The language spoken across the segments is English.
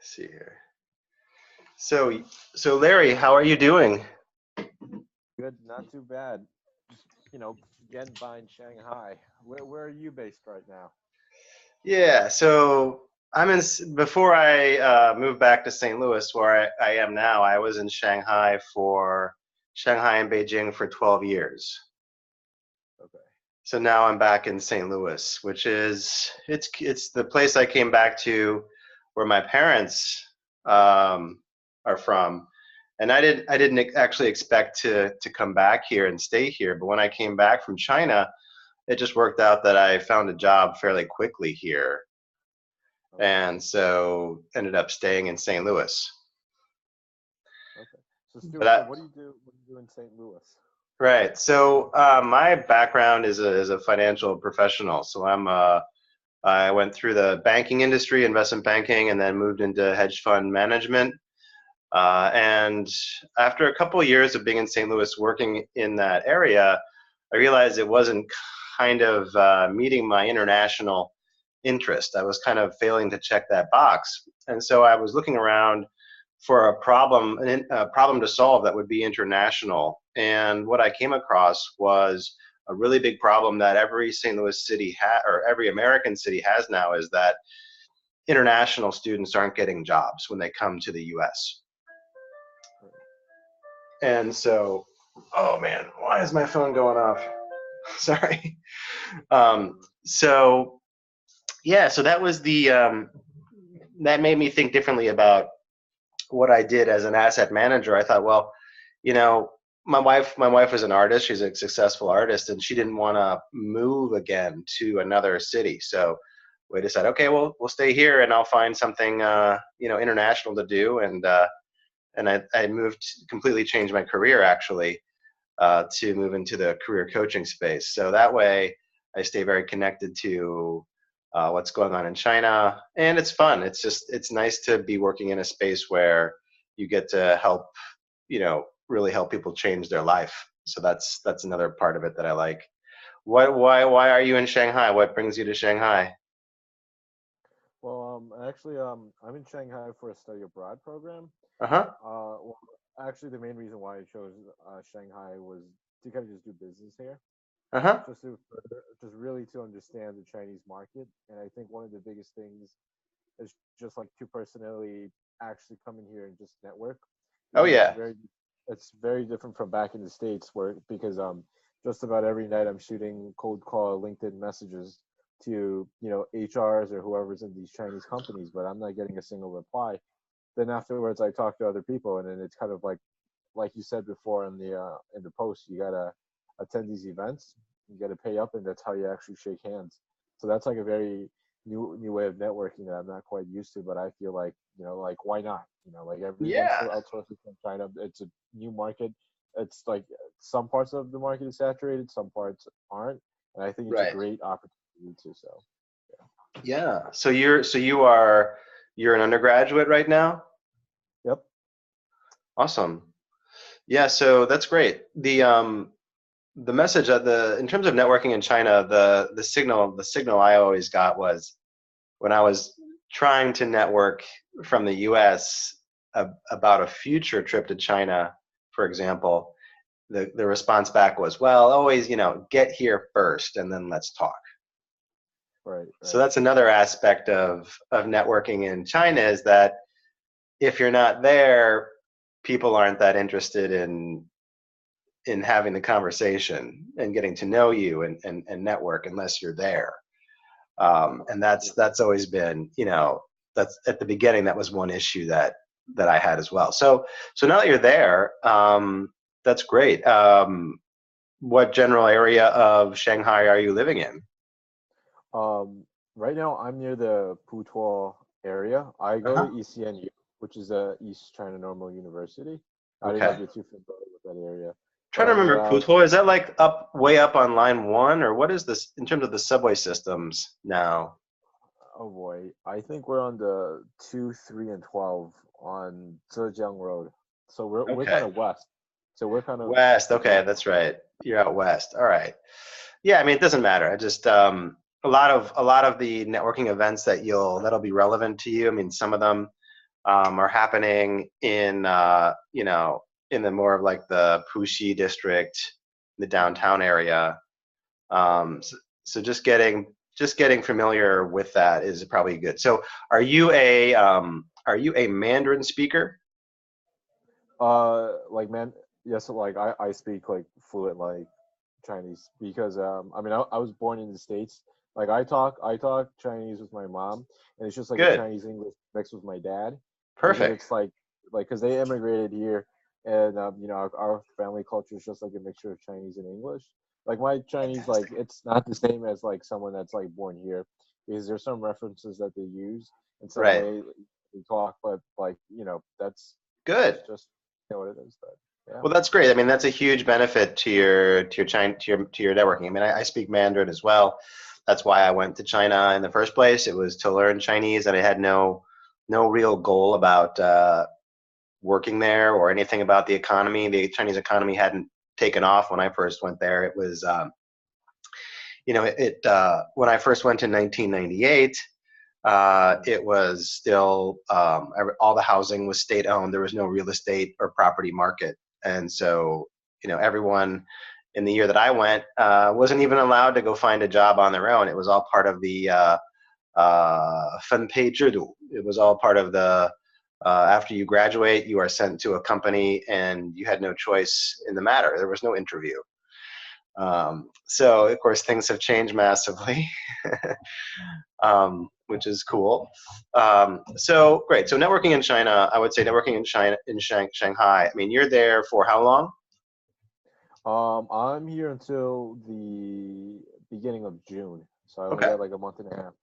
see here. So Larry, how are you doing? Good, not too bad. Just, getting by in Shanghai. Where are you based right now? Yeah, so before I moved back to St. Louis, where I am now. I was in Shanghai and Beijing for 12 years. Okay. So now I'm back in St. Louis, which is it's the place I came back to where my parents um, are from. And I didn't actually expect to come back here and stay here, but when I came back from China, it just worked out that I found a job fairly quickly here, Okay. and so ended up staying in St. Louis. Okay. So But Stuart, so I, what do you do? What do you do in St. Louis? right, so my background is a financial professional. I went through the banking industry, investment banking, and then moved into hedge fund management. And after a couple of years of being in St. Louis, working in that area, I realized it wasn't kind of meeting my international interest. I was kind of failing to check that box, and so I was looking around for a problem to solve that would be international. And what I came across was a really big problem that every St. Louis city or every American city has now, is that international students aren't getting jobs when they come to the U.S. Right. And so, oh man, why is my phone going off? Sorry. Um, so yeah, so that made me think differently about what I did as an asset manager. I thought, well, you know, my wife was an artist. She's a successful artist, and she didn't want to move again to another city. So we decided, okay, well, we'll stay here, and I'll find something, international to do. And I moved, completely changed my career actually, to move into the career coaching space. So that way, I stay very connected to what's going on in China, and it's fun. It's nice to be working in a space where you get to help, really help people change their life. So that's another part of it that I like. Why are you in Shanghai? What brings you to Shanghai? Well, actually, I'm in Shanghai for a study abroad program. Uh huh. Well, actually, the main reason why I chose Shanghai was to kind of just do business here, Uh huh. just really to understand the Chinese market. And I think one of the biggest things is just like to personally actually come in here and just network, Oh because yeah. it's very different from back in the States, where because just about every night I'm shooting cold call LinkedIn messages to HRs or whoever's in these Chinese companies, but I'm not getting a single reply. Then afterwards I talk to other people, and then it's kind of like you said before in the post, you gotta attend these events, you gotta pay up, and that's how you actually shake hands. So that's like a very new way of networking that I'm not quite used to, but I feel like like why not? Like everyone's Yeah. still outsourcing from China. It's a new market. It's like some parts of the market is saturated, some parts aren't, and I think it's a Right. great opportunity to. So Yeah. You're an undergraduate right now? yeah. Yep. Awesome. Yeah, so that's great. The message at the in terms of networking in China, the signal I always got was when I was trying to network from the US about a future trip to China, for example, the response back was, well, always, get here first and then let's talk. Right. So Right. that's another aspect of networking in China, is that if you're not there, people aren't that interested in having the conversation and getting to know you and network unless you're there. And that's always been, that's at the beginning, that was one issue that I had as well. So now that you're there, that's great. What general area of Shanghai are you living in? Um, right now I'm near the Putuo area. I go to Uh-huh. ECNU, which is East China Normal University. I don't know if Okay. you're too familiar with that area, but Trying to I'm remember around. Putuo. Is that like way up on line one, or what is this in terms of the subway systems now? Oh boy, I think we're on the 2, 3, and 12 on Zhejiang Road. So we're kind Okay. of west. So we're kind of West. like Okay, right. that's right. You're out west. All right. Yeah, I mean, it doesn't matter. I just a lot of the networking events that'll be relevant to you. I mean, some of them are happening in in the more of like the Puxi district, the downtown area. So just getting familiar with that is probably good. So are you a Mandarin speaker? Like man, yes, like I speak like fluent like Chinese because I mean I was born in the States. Like I talk Chinese with my mom, and it's just like a Good. Chinese English mixed with my dad, because Perfect. it's like because they immigrated here, and you know our family culture is just like a mixture of Chinese and English. Like my Chinese, like Fantastic. it's not the same as like someone that's like born here, because there's some references that they use and some Right. way they talk, but like that's Good. just what it is. But yeah. Well, that's great. I mean, that's a huge benefit to your China to your networking. I mean, I speak Mandarin as well. That's why I went to China in the first place. It was to learn Chinese, and I had no real goal about working there or anything about the economy. The Chinese economy hadn't taken off when I first went there. It was when I first went in 1998. It was still all the housing was state owned. There was no real estate or property market, and so everyone in the year that I went wasn't even allowed to go find a job on their own. It was all part of the分配制度. It was all part of the after you graduate, you are sent to a company, and you had no choice in the matter. There was no interview. So of course things have changed massively. Which is cool. So great. So networking in China, I would say networking in China in Shanghai. I mean, you're there for how long? I'm here until the beginning of June, so I only Okay. got like a month and a half.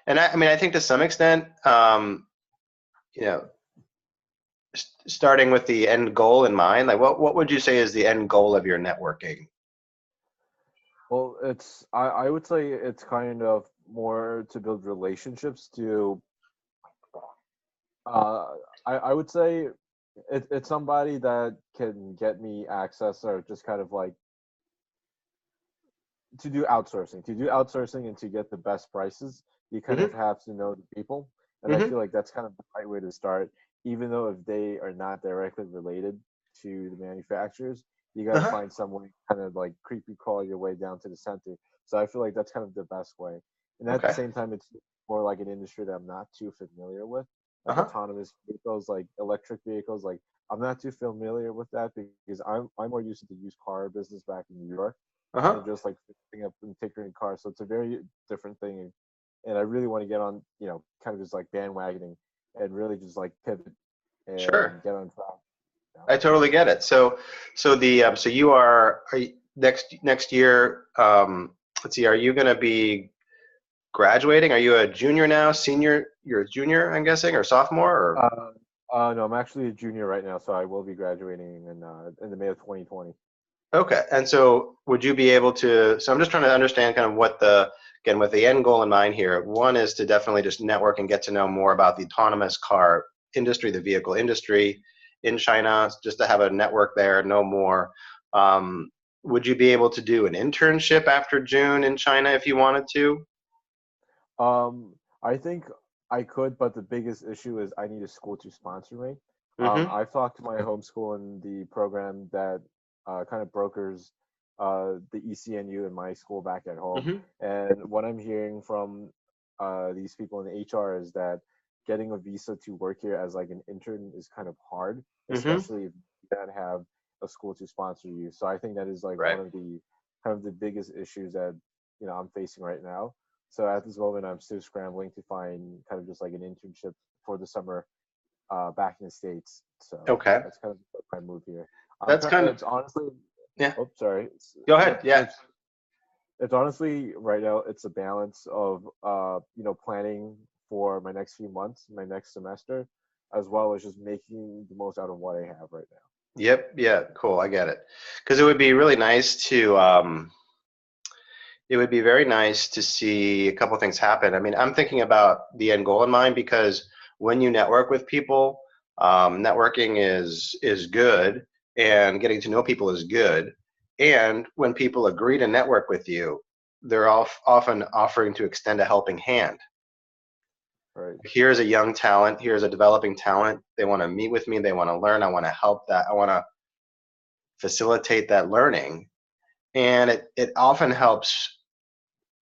And I mean, I think to some extent, you know, starting with the end goal in mind, like what would you say is the end goal of your networking? Well, I would say it's kind of more to build relationships to uh I would say it's somebody that can get me access, or just kind of like to do outsourcing and to get the best prices. You kind of Mm-hmm. have to know the people, and I Mm-hmm. feel like that's kind of the right way to start, even though if they are not directly related to the manufacturers, you got to Uh-huh. find some way, kind of like creepy crawl your way down to the center. So I feel like that's kind of the best way, and at the Okay. same time it's more like an industry that I'm not too familiar with, like Uh-huh. autonomous vehicles, like electric vehicles. Like I'm not too familiar with that, because I'm more used to the used car business back in New York, Uh-huh. and just like picking up and tinkering cars. So it's a very different thing. And I really want to get on, kind of just like bandwagoning and really just like pivot Sure. and get on track. You know? I totally get it. So you are you, next year. Let's see. Are you going to be graduating? Are you a junior now? Senior? You're a junior, I'm guessing, or sophomore? Or Uh, no, I'm actually a junior right now, so I will be graduating in the May of 2020. okay. And so would you be able to? So I'm just trying to understand kind of what the again with the end goal in mind here. One is to definitely just network and get to know more about the autonomous car industry, the vehicle industry in China, just to have a network there, know more. Um, would you be able to do an internship after June in China if you wanted to? Um, I think I could, but the biggest issue is I need a school to sponsor me. Mm-hmm. I've talked to my homeschool and the program that kind of brokers the ECNU in my school back at home. Mm-hmm. And what I'm hearing from these people in the HR is that getting a visa to work here as like an intern is kind of hard, Mm-hmm. especially if you don't have a school to sponsor you. So I think that is like Right. one of the kind of the biggest issues that I'm facing right now. So at this moment, I'm still scrambling to find kind of just like an internship for the summer back in the States. So Okay. that's kind of my move here. That's kind of It's honestly, yeah. oh, sorry. Go ahead. Yeah. It's honestly right now, it's a balance of, planning for my next few months, my next semester, as well as just making the most out of what I have right now. Yep. Yeah. Cool. I get it. Because it would be really nice to it would be very nice to see a couple things happen. I mean, I'm thinking about the end goal in mind because when you network with people, networking is good, and getting to know people is good. And when people agree to network with you, they're often offering to extend a helping hand. Right. Here's a young talent, here's a developing talent. They want to meet with me, they want to learn, I want to help that, I want to facilitate that learning. And it often helps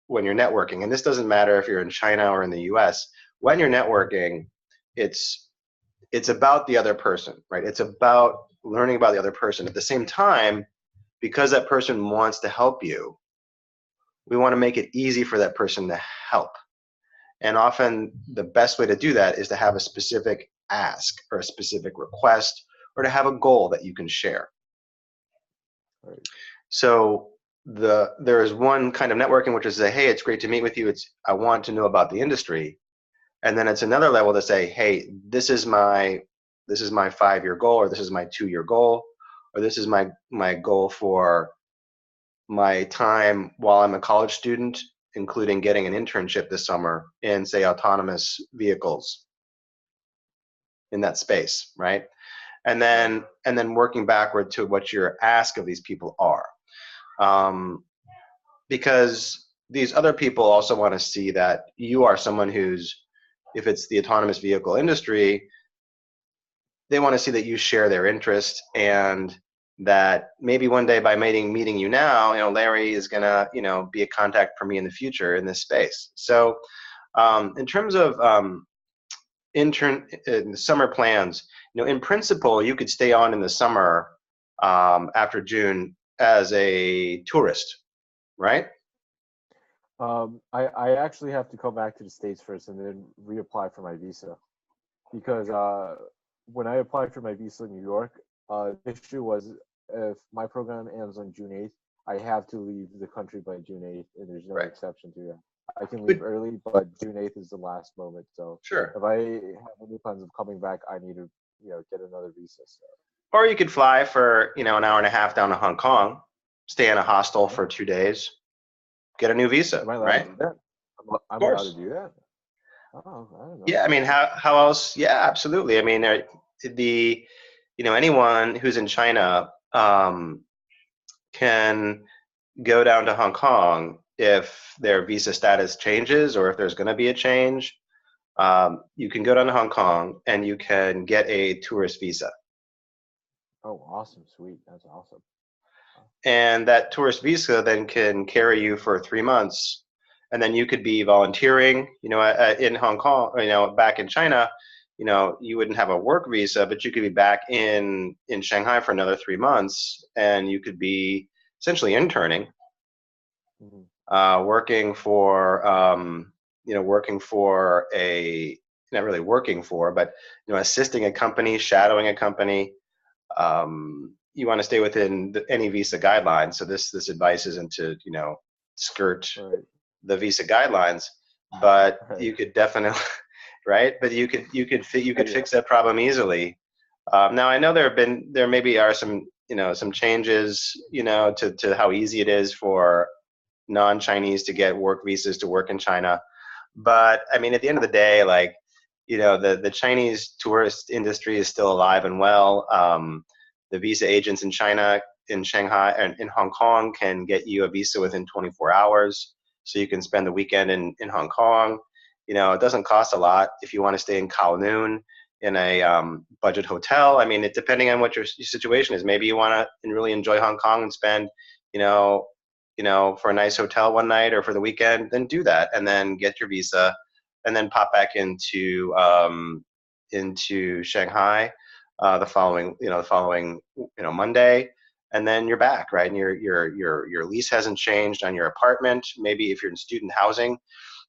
when you're networking. And this doesn't matter if you're in China or in the US. When you're networking, it's it's about the other person, right? It's about learning about the other person. At the same time, because that person wants to help you, we want to make it easy for that person to help. And often the best way to do that is to have a specific ask or a specific request or to have a goal that you can share. Right. So there is one kind of networking which is say, hey, it's great to meet with you. I want to know about the industry. And then it's another level to say, hey, this is my 5-year goal, or this is my 2-year goal, or this is my goal for my time while I'm a college student, including getting an internship this summer in, say, autonomous vehicles in that space, right? And Right. then working backward to what your ask of these people are, because these other people also want to see that you are someone who's, if it's the autonomous vehicle industry, they want to see that you share their interest, and that maybe one day by meeting you now, Larry is gonna, be a contact for me in the future in this space. So in terms of summer plans, in principle, you could stay on in the summer after June as a tourist, right? I actually have to come back to the States first and then reapply for my visa because when I applied for my visa in New York, the issue was if my program ends on June 8th, I have to leave the country by June 8th, and there's no Right. exception to that. I can leave But early, but June 8th is the last moment. So sure. if I have any plans of coming back, I need to, get another visa. So Or you could fly for, an hour and a half down to Hong Kong, stay in a hostel yeah. for 2 days, get a new visa, Am I allowed to right? do that? Of I'm allowed to course. do that? Oh, I don't know. Yeah, I mean, how else? Yeah, absolutely. I mean, the anyone who's in China can go down to Hong Kong if their visa status changes or if there's going to be a change. You can go down to Hong Kong and you can get a tourist visa, Oh, awesome, sweet. That's awesome. and that tourist visa then can carry you for 3 months, and then you could be volunteering, in Hong Kong, or, back in China. You wouldn't have a work visa, but you could be back in Shanghai for another 3 months, and you could be essentially interning, Hmm. working for working for a, not really working for, but assisting a company, shadowing a company. You want to stay within any visa guidelines. So this advice isn't to skirt Right, the visa guidelines, but right. you could definitely right. But you could Yeah, fix that problem easily. Now I know there maybe are some changes to how easy it is for non-Chinese to get work visas to work in China. But I mean, at the end of the day, like, the Chinese tourist industry is still alive and well. The visa agents in China, in Shanghai, and in Hong Kong can get you a visa within 24 hours. So you can spend the weekend in Hong Kong. It doesn't cost a lot if you want to stay in Kowloon in a budget hotel. I mean, depending on what your situation is. Maybe you want to really enjoy Hong Kong and spend, you know, for a nice hotel one night or for the weekend, then do that and then get your visa and then pop back into Shanghai the following Monday, and then you're back, right? And your lease hasn't changed on your apartment. Maybe if you're in student housing,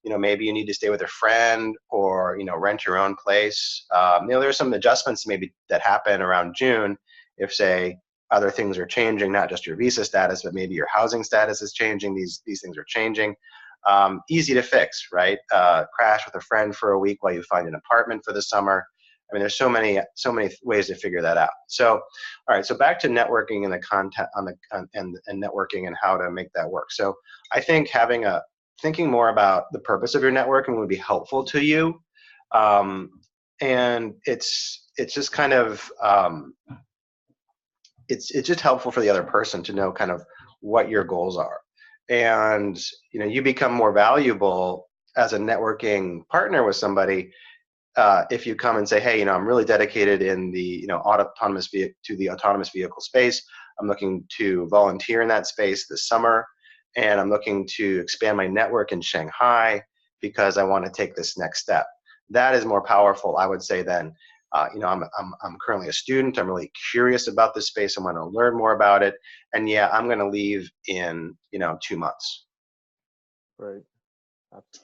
maybe you need to stay with a friend or rent your own place. There's some adjustments maybe that happen around June if, say, other things are changing, not just your visa status, but maybe your housing status is changing. These things are changing. Easy to fix, right? Crash with a friend for a week while you find an apartment for the summer. I mean, there's so many ways to figure that out. So, all right. So back to networking and the content and networking and how to make that work. So, I think thinking more about the purpose of your networking would be helpful to you, um, and it's just kind of it's just helpful for the other person to know kind of what your goals are, and you become more valuable as a networking partner with somebody, if you come and say, hey, I'm really dedicated in the, to the autonomous vehicle space. I'm looking to volunteer in that space this summer, and I'm looking to expand my network in Shanghai because I want to take this next step. That is more powerful, I would say, than, I'm currently a student. I'm really curious about this space. I'm going to learn more about it, and yeah, I'm going to leave in 2 months. Right.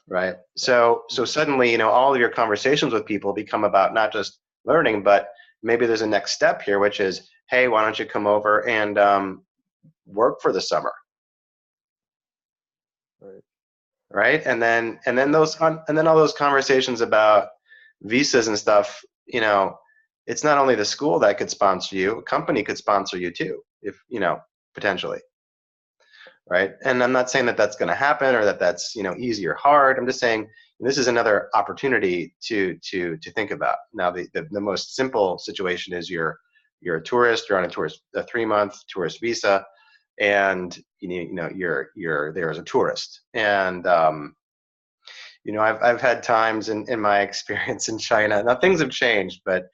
Right. So suddenly, all of your conversations with people become about not just learning, but maybe there's a next step here, which is, hey, why don't you come over and work for the summer? Right. Right. And then all those conversations about visas and stuff, it's not only the school that could sponsor you, a company could sponsor you too, if, potentially. Right. And I'm not saying that that's going to happen or that that's, easy or hard. I'm just saying this is another opportunity to think about. Now, the most simple situation is you're a tourist, you're on a 3-month tourist visa, and you're there as a tourist. And I've had times in my experience in China. Now things have changed, but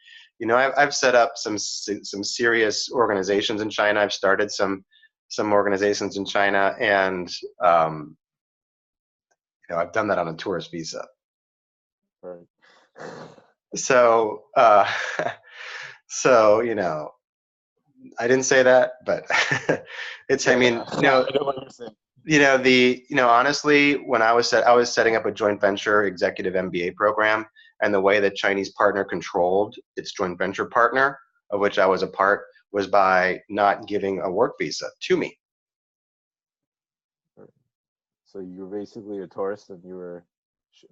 I've set up some serious organizations in China. I've started some organizations in China, and I've done that on a tourist visa. Right. So so I didn't say that, but it's Yeah, I mean I know what you're saying. Honestly, when I was setting up a joint venture executive MBA program, and the way that Chinese partner controlled its joint venture partner, of which I was a part, was by not giving a work visa to me. So you were basically a tourist, and you were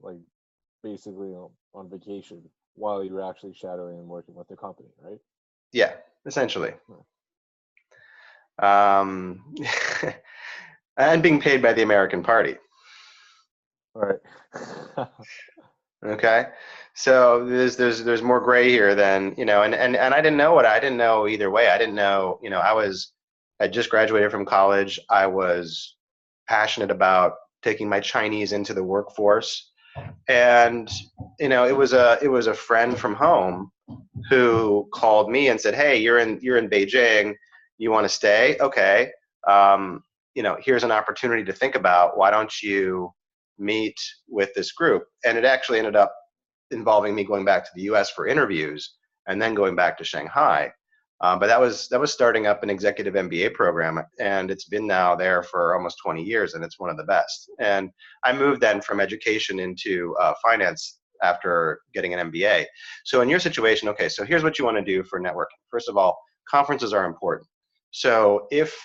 like basically on vacation while you were actually shadowing and working with the company, right? Yeah, essentially. And being paid by the American party. All right. Okay, so there's more gray here than and I didn't know either way. I didn't know. I just graduated from college. I was passionate about taking my Chinese into the workforce, and it was a friend from home who called me and said, hey, you're in Beijing, you want to stay? Okay. Here's an opportunity to think about. Why don't you meet with this group? And it actually ended up involving me going back to the US for interviews and then going back to Shanghai. But that was starting up an executive MBA program, and it's been now there for almost 20 years, and it's one of the best. And I moved then from education into finance after getting an MBA. So in your situation, okay, so here's what you want to do for networking. First of all, conferences are important. So if,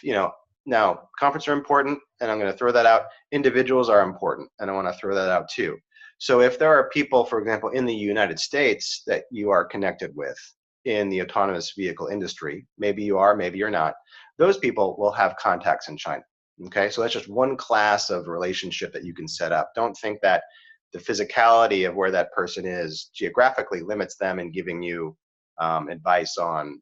now conferences are important, and I'm going to throw that out. Individuals are important, and I want to throw that out too. So if there are people, for example, in the United States that you are connected with in the autonomous vehicle industry, maybe you are, maybe you're not, those people will have contacts in China. Okay, so that's just one class of relationship that you can set up. Don't think that the physicality of where that person is geographically limits them in giving you advice on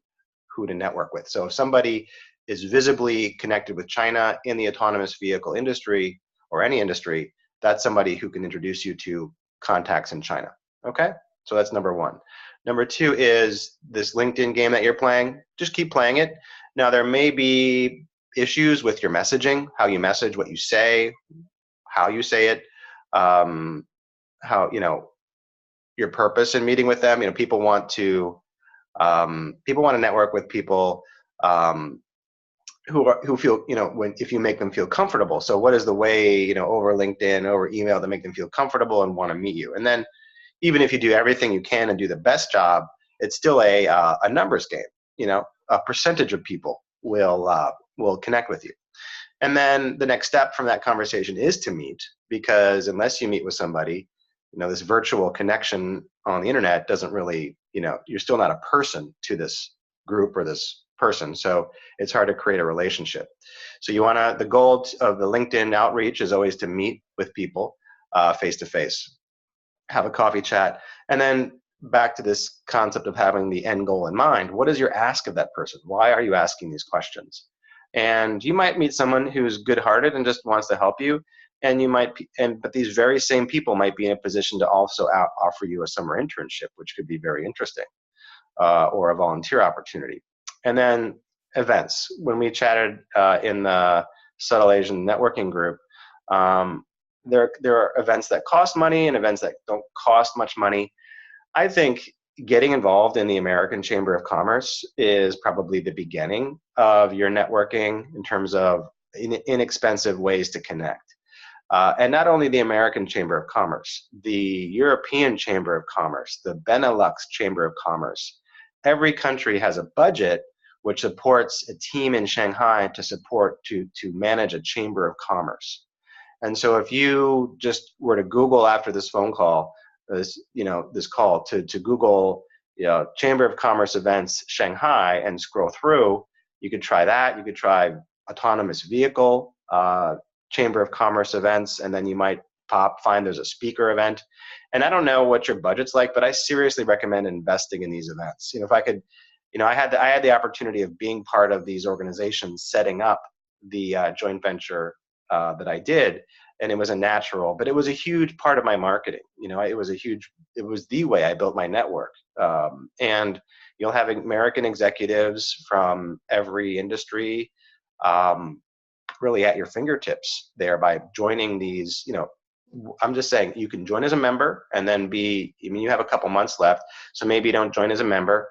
who to network with. So if somebody is visibly connected with China in the autonomous vehicle industry or any industry, that's somebody who can introduce you to contacts in China. Okay, so that's number one. Number two is this LinkedIn game that you're playing. Just keep playing it. Now, there may be issues with your messaging, how you message, what you say, how you say it, how, your purpose in meeting with them. People want to network with people who feel, if you make them feel comfortable. So what is the way, over LinkedIn, over email, to make them feel comfortable and want to meet you? And then even if you do everything you can and do the best job, it's still a numbers game. A percentage of people will connect with you. And then the next step from that conversation is to meet, because unless you meet with somebody, this virtual connection on the internet doesn't really, you're still not a person to this group or this person. So it's hard to create a relationship. So the goal of the LinkedIn outreach is always to meet with people face to face, have a coffee chat, and then back to this concept of having the end goal in mind. What is your ask of that person? Why are you asking these questions? And you might meet someone who's good-hearted and just wants to help you, and you might but these very same people might be in a position to also offer you a summer internship, which could be very interesting, or a volunteer opportunity. And then events. When we chatted in the Subtle Asian networking group, there are events that cost money and events that don't cost much money. I think getting involved in the American Chamber of Commerce is probably the beginning of your networking in terms of inexpensive ways to connect. And not only the American Chamber of Commerce, the European Chamber of Commerce, the Benelux Chamber of Commerce. Every country has a budget which supports a team in Shanghai to manage a Chamber of Commerce. And so if you just were to Google after this phone call, this call to Google, Chamber of Commerce events Shanghai and scroll through, you could try that. You could try autonomous vehicle Chamber of Commerce events, and then you might find there's a speaker event. And I don't know what your budget's like, but I seriously recommend investing in these events. If I could, I had the opportunity of being part of these organizations setting up the joint venture that I did, and it was a natural, but it was a huge part of my marketing. It was the way I built my network. And you'll have American executives from every industry really at your fingertips there by joining these. I'm just saying you can join as a member and then you have a couple months left, so maybe you don't join as a member.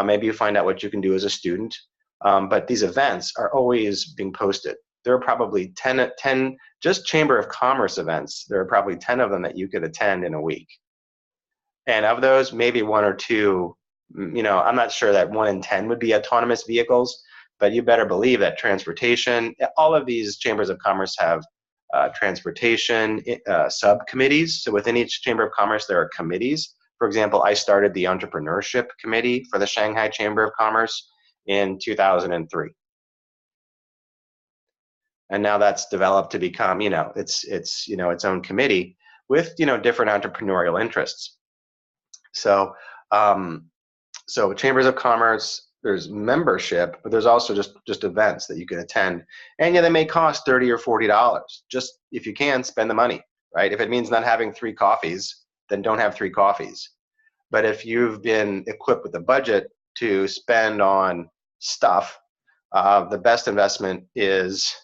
Maybe you find out what you can do as a student. But these events are always being posted. There are probably 10 just Chamber of Commerce events. There are probably 10 of them that you could attend in a week. And of those, maybe one or two, I'm not sure that 1 in 10 would be autonomous vehicles, but you better believe that transportation, all of these Chambers of Commerce have transportation subcommittees. So within each Chamber of Commerce, there are committees. For example, I started the Entrepreneurship Committee for the Shanghai Chamber of Commerce in 2003. And now that's developed to become, its own committee with, different entrepreneurial interests. So, Chambers of Commerce, there's membership, but there's also just events that you can attend. And they may cost $30 or $40. Just if you can, spend the money, right? If it means not having 3 coffees, then don't have 3 coffees. But if you've been equipped with a budget to spend on stuff, the best investment is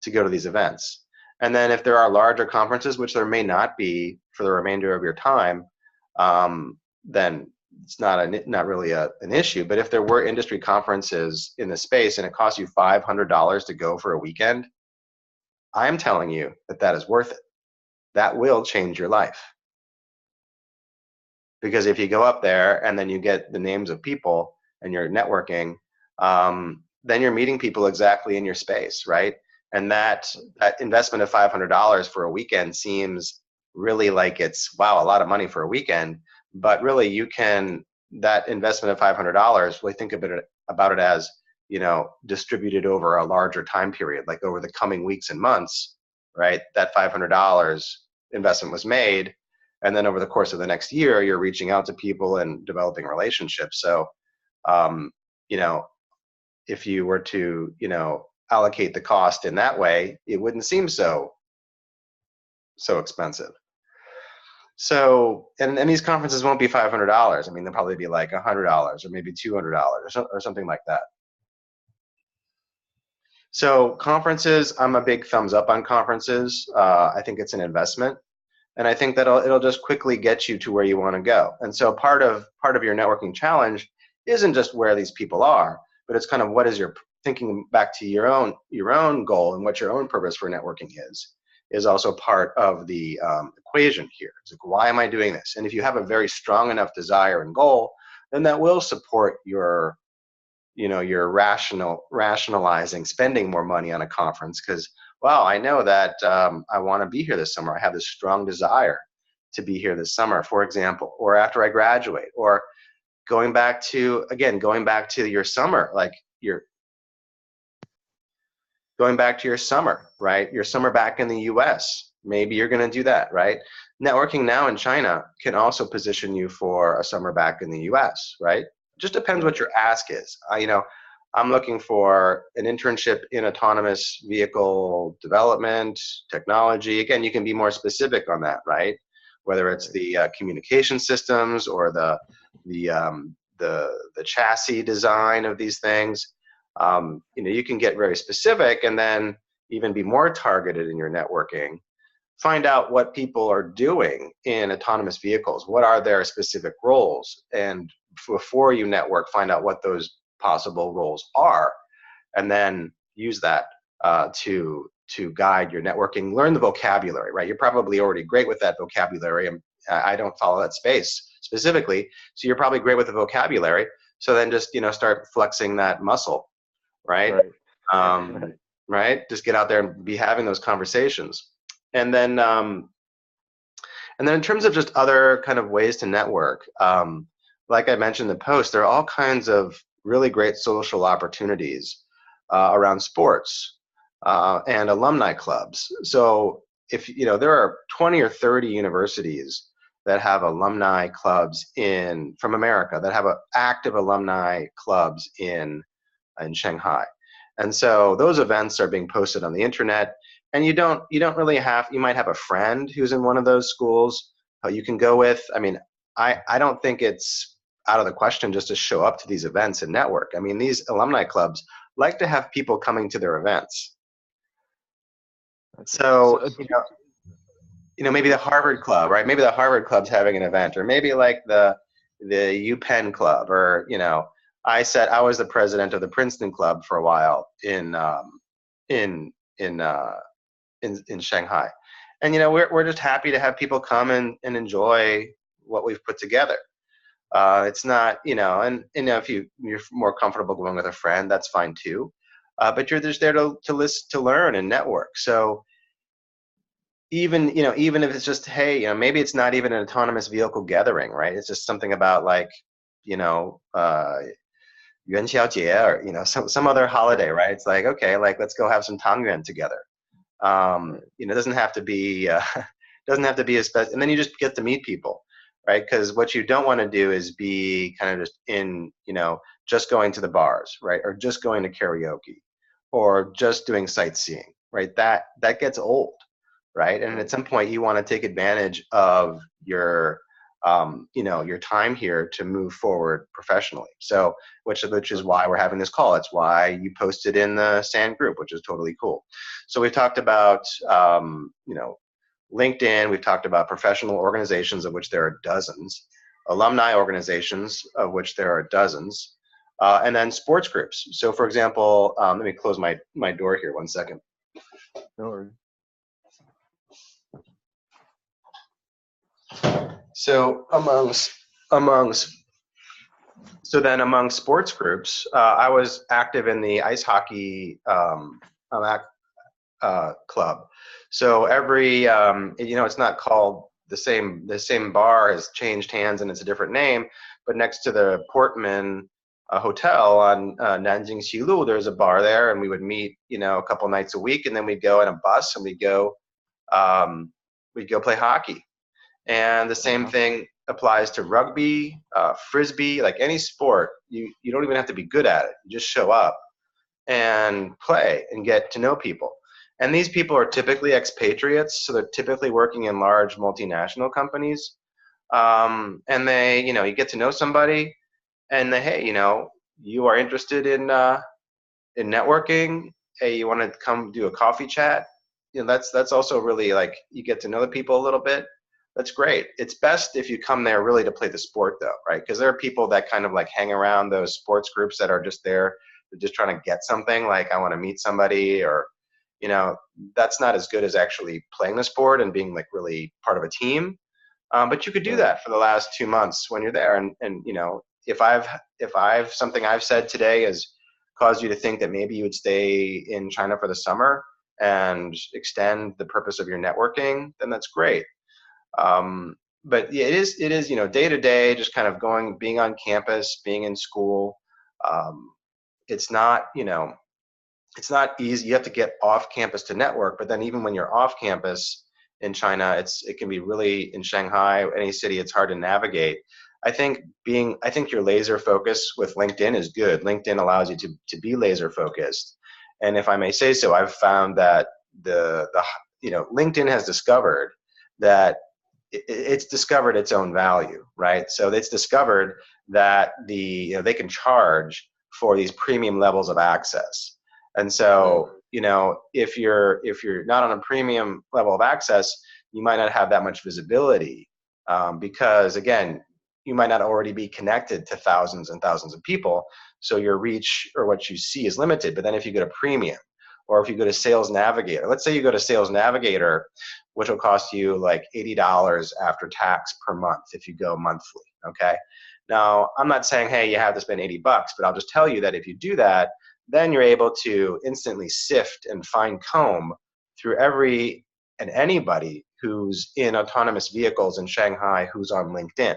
to go to these events. And then if there are larger conferences, which there may not be for the remainder of your time, then it's not really an issue. But if there were industry conferences in the space and it costs you $500 to go for a weekend, I'm telling you that is worth it. That will change your life. Because if you go up there and then you get the names of people and you're networking, then you're meeting people exactly in your space, right? And that investment of $500 for a weekend seems really like it's, wow, a lot of money for a weekend. But really, that investment of $500, really think about it as, distributed over a larger time period, like over the coming weeks and months, right? That $500 investment was made. And then over the course of the next year, you're reaching out to people and developing relationships. So, if you were to, allocate the cost in that way, it wouldn't seem so expensive. So, and these conferences won't be $500. I mean, they'll probably be like $100 or maybe $200 or something like that. So conferences, I'm a big thumbs up on conferences. I think it's an investment. And I think that it'll just quickly get you to where you want to go. And so part of your networking challenge isn't just where these people are, but it's kind of what is your thinking back to your own goal and what your own purpose for networking is also part of the equation here. It's like, why am I doing this? And if you have a very strong enough desire and goal, then that will support your rationalizing spending more money on a conference because, wow, I know that I want to be here this summer. I have this strong desire to be here this summer, for example, or after I graduate, or going back to your summer, like going back to your summer, right? Your summer back in the US. Maybe you're going to do that, right? Networking now in China can also position you for a summer back in the US, right? It just depends what your ask is. I'm looking for an internship in autonomous vehicle development, technology. Again, you can be more specific on that, right? Whether it's the communication systems or the chassis design of these things. You can get very specific and then even be more targeted in your networking. Find out what people are doing in autonomous vehicles. What are their specific roles? And before you network, find out what those possible roles are, and then use that to guide your networking. Learn the vocabulary, right? You're probably already great with that vocabulary. And I don't follow that space specifically, so you're probably great with the vocabulary. So then just start flexing that muscle, right? Right. Um, Right. right? Just get out there and be having those conversations. And then in terms of just other kind of ways to network, like I mentioned in the post, there are all kinds of really great social opportunities around sports and alumni clubs. So if there are 20 or 30 universities that have alumni clubs from America that have active alumni clubs in Shanghai. And so those events are being posted on the internet, and you don't really have, you might have a friend who's in one of those schools you can go with. I mean, I don't think it's out of the question just to show up to these events and network. I mean, these alumni clubs like to have people coming to their events. So, maybe the Harvard Club, right? Maybe the Harvard Club's having an event, or maybe like the UPenn Club, or I was the president of the Princeton Club for a while in Shanghai, and we're just happy to have people come and enjoy what we've put together. It's not if you're more comfortable going with a friend, that's fine too, but you're just there to listen, to learn and network. So even if it's just, hey, maybe it's not even an autonomous vehicle gathering, right? It's just something about like Yuan Xiaojie, or some other holiday, right? It's like, okay, like let's go have some tangyuan together. It doesn't have to be doesn't have to be a special, and then you just get to meet people, right? Because what you don't want to do is be kind of just just going to the bars, right? Or just going to karaoke, or just doing sightseeing, right? That gets old, right? And at some point you want to take advantage of your your time here to move forward professionally. So which is why we're having this call. It's why you posted in the SAN group, which is totally cool. So we've talked about LinkedIn. We've talked about professional organizations, of which there are dozens, alumni organizations, of which there are dozens, and then sports groups. So for example, let me close my door here 1 second. No worries. So among sports groups, I was active in the ice hockey club. So every it's not called the same bar has changed hands and it's a different name, but next to the Portman hotel on Nanjing Xilu, there's a bar there, and we would meet a couple nights a week, and then we'd go in a bus and we'd go play hockey. And the same thing applies to rugby, frisbee, like any sport. You don't even have to be good at it. You just show up and play and get to know people. And these people are typically expatriates, so they're typically working in large multinational companies. And they, you get to know somebody, and they, hey, you are interested in networking. Hey, you want to come do a coffee chat? That's also really like you get to know the people a little bit. That's great. It's best if you come there really to play the sport, though, right? Because there are people that kind of like hang around those sports groups that are just there, they're just trying to get something. Like I want to meet somebody, or that's not as good as actually playing the sport and being like really part of a team. But you could do that for the last 2 months when you're there. And if I've something I've said today has caused you to think that maybe you would stay in China for the summer and extend the purpose of your networking, then that's great. But yeah, it is day to day, just kind of being on campus, being in school. It's not it's not easy. You have to get off campus to network, but then even when you're off campus in China, it can be really, in Shanghai, any city, it's hard to navigate. I think your laser focus with LinkedIn is good. LinkedIn allows you to be laser focused. And if I may say so, I've found that the LinkedIn has discovered that it's discovered its own value, right? So it's discovered that they can charge for these premium levels of access. And so, if you're not on a premium level of access, you might not have that much visibility, because again, you might not already be connected to thousands and thousands of people, so your reach or what you see is limited. But then if you go to premium, or if you go to Sales Navigator, let's say you go to Sales Navigator, which will cost you like $80 after tax per month if you go monthly, okay? Now, I'm not saying, hey, you have to spend $80, but I'll just tell you that if you do that, then you're able to instantly sift and fine comb through every and anybody who's in autonomous vehicles in Shanghai who's on LinkedIn.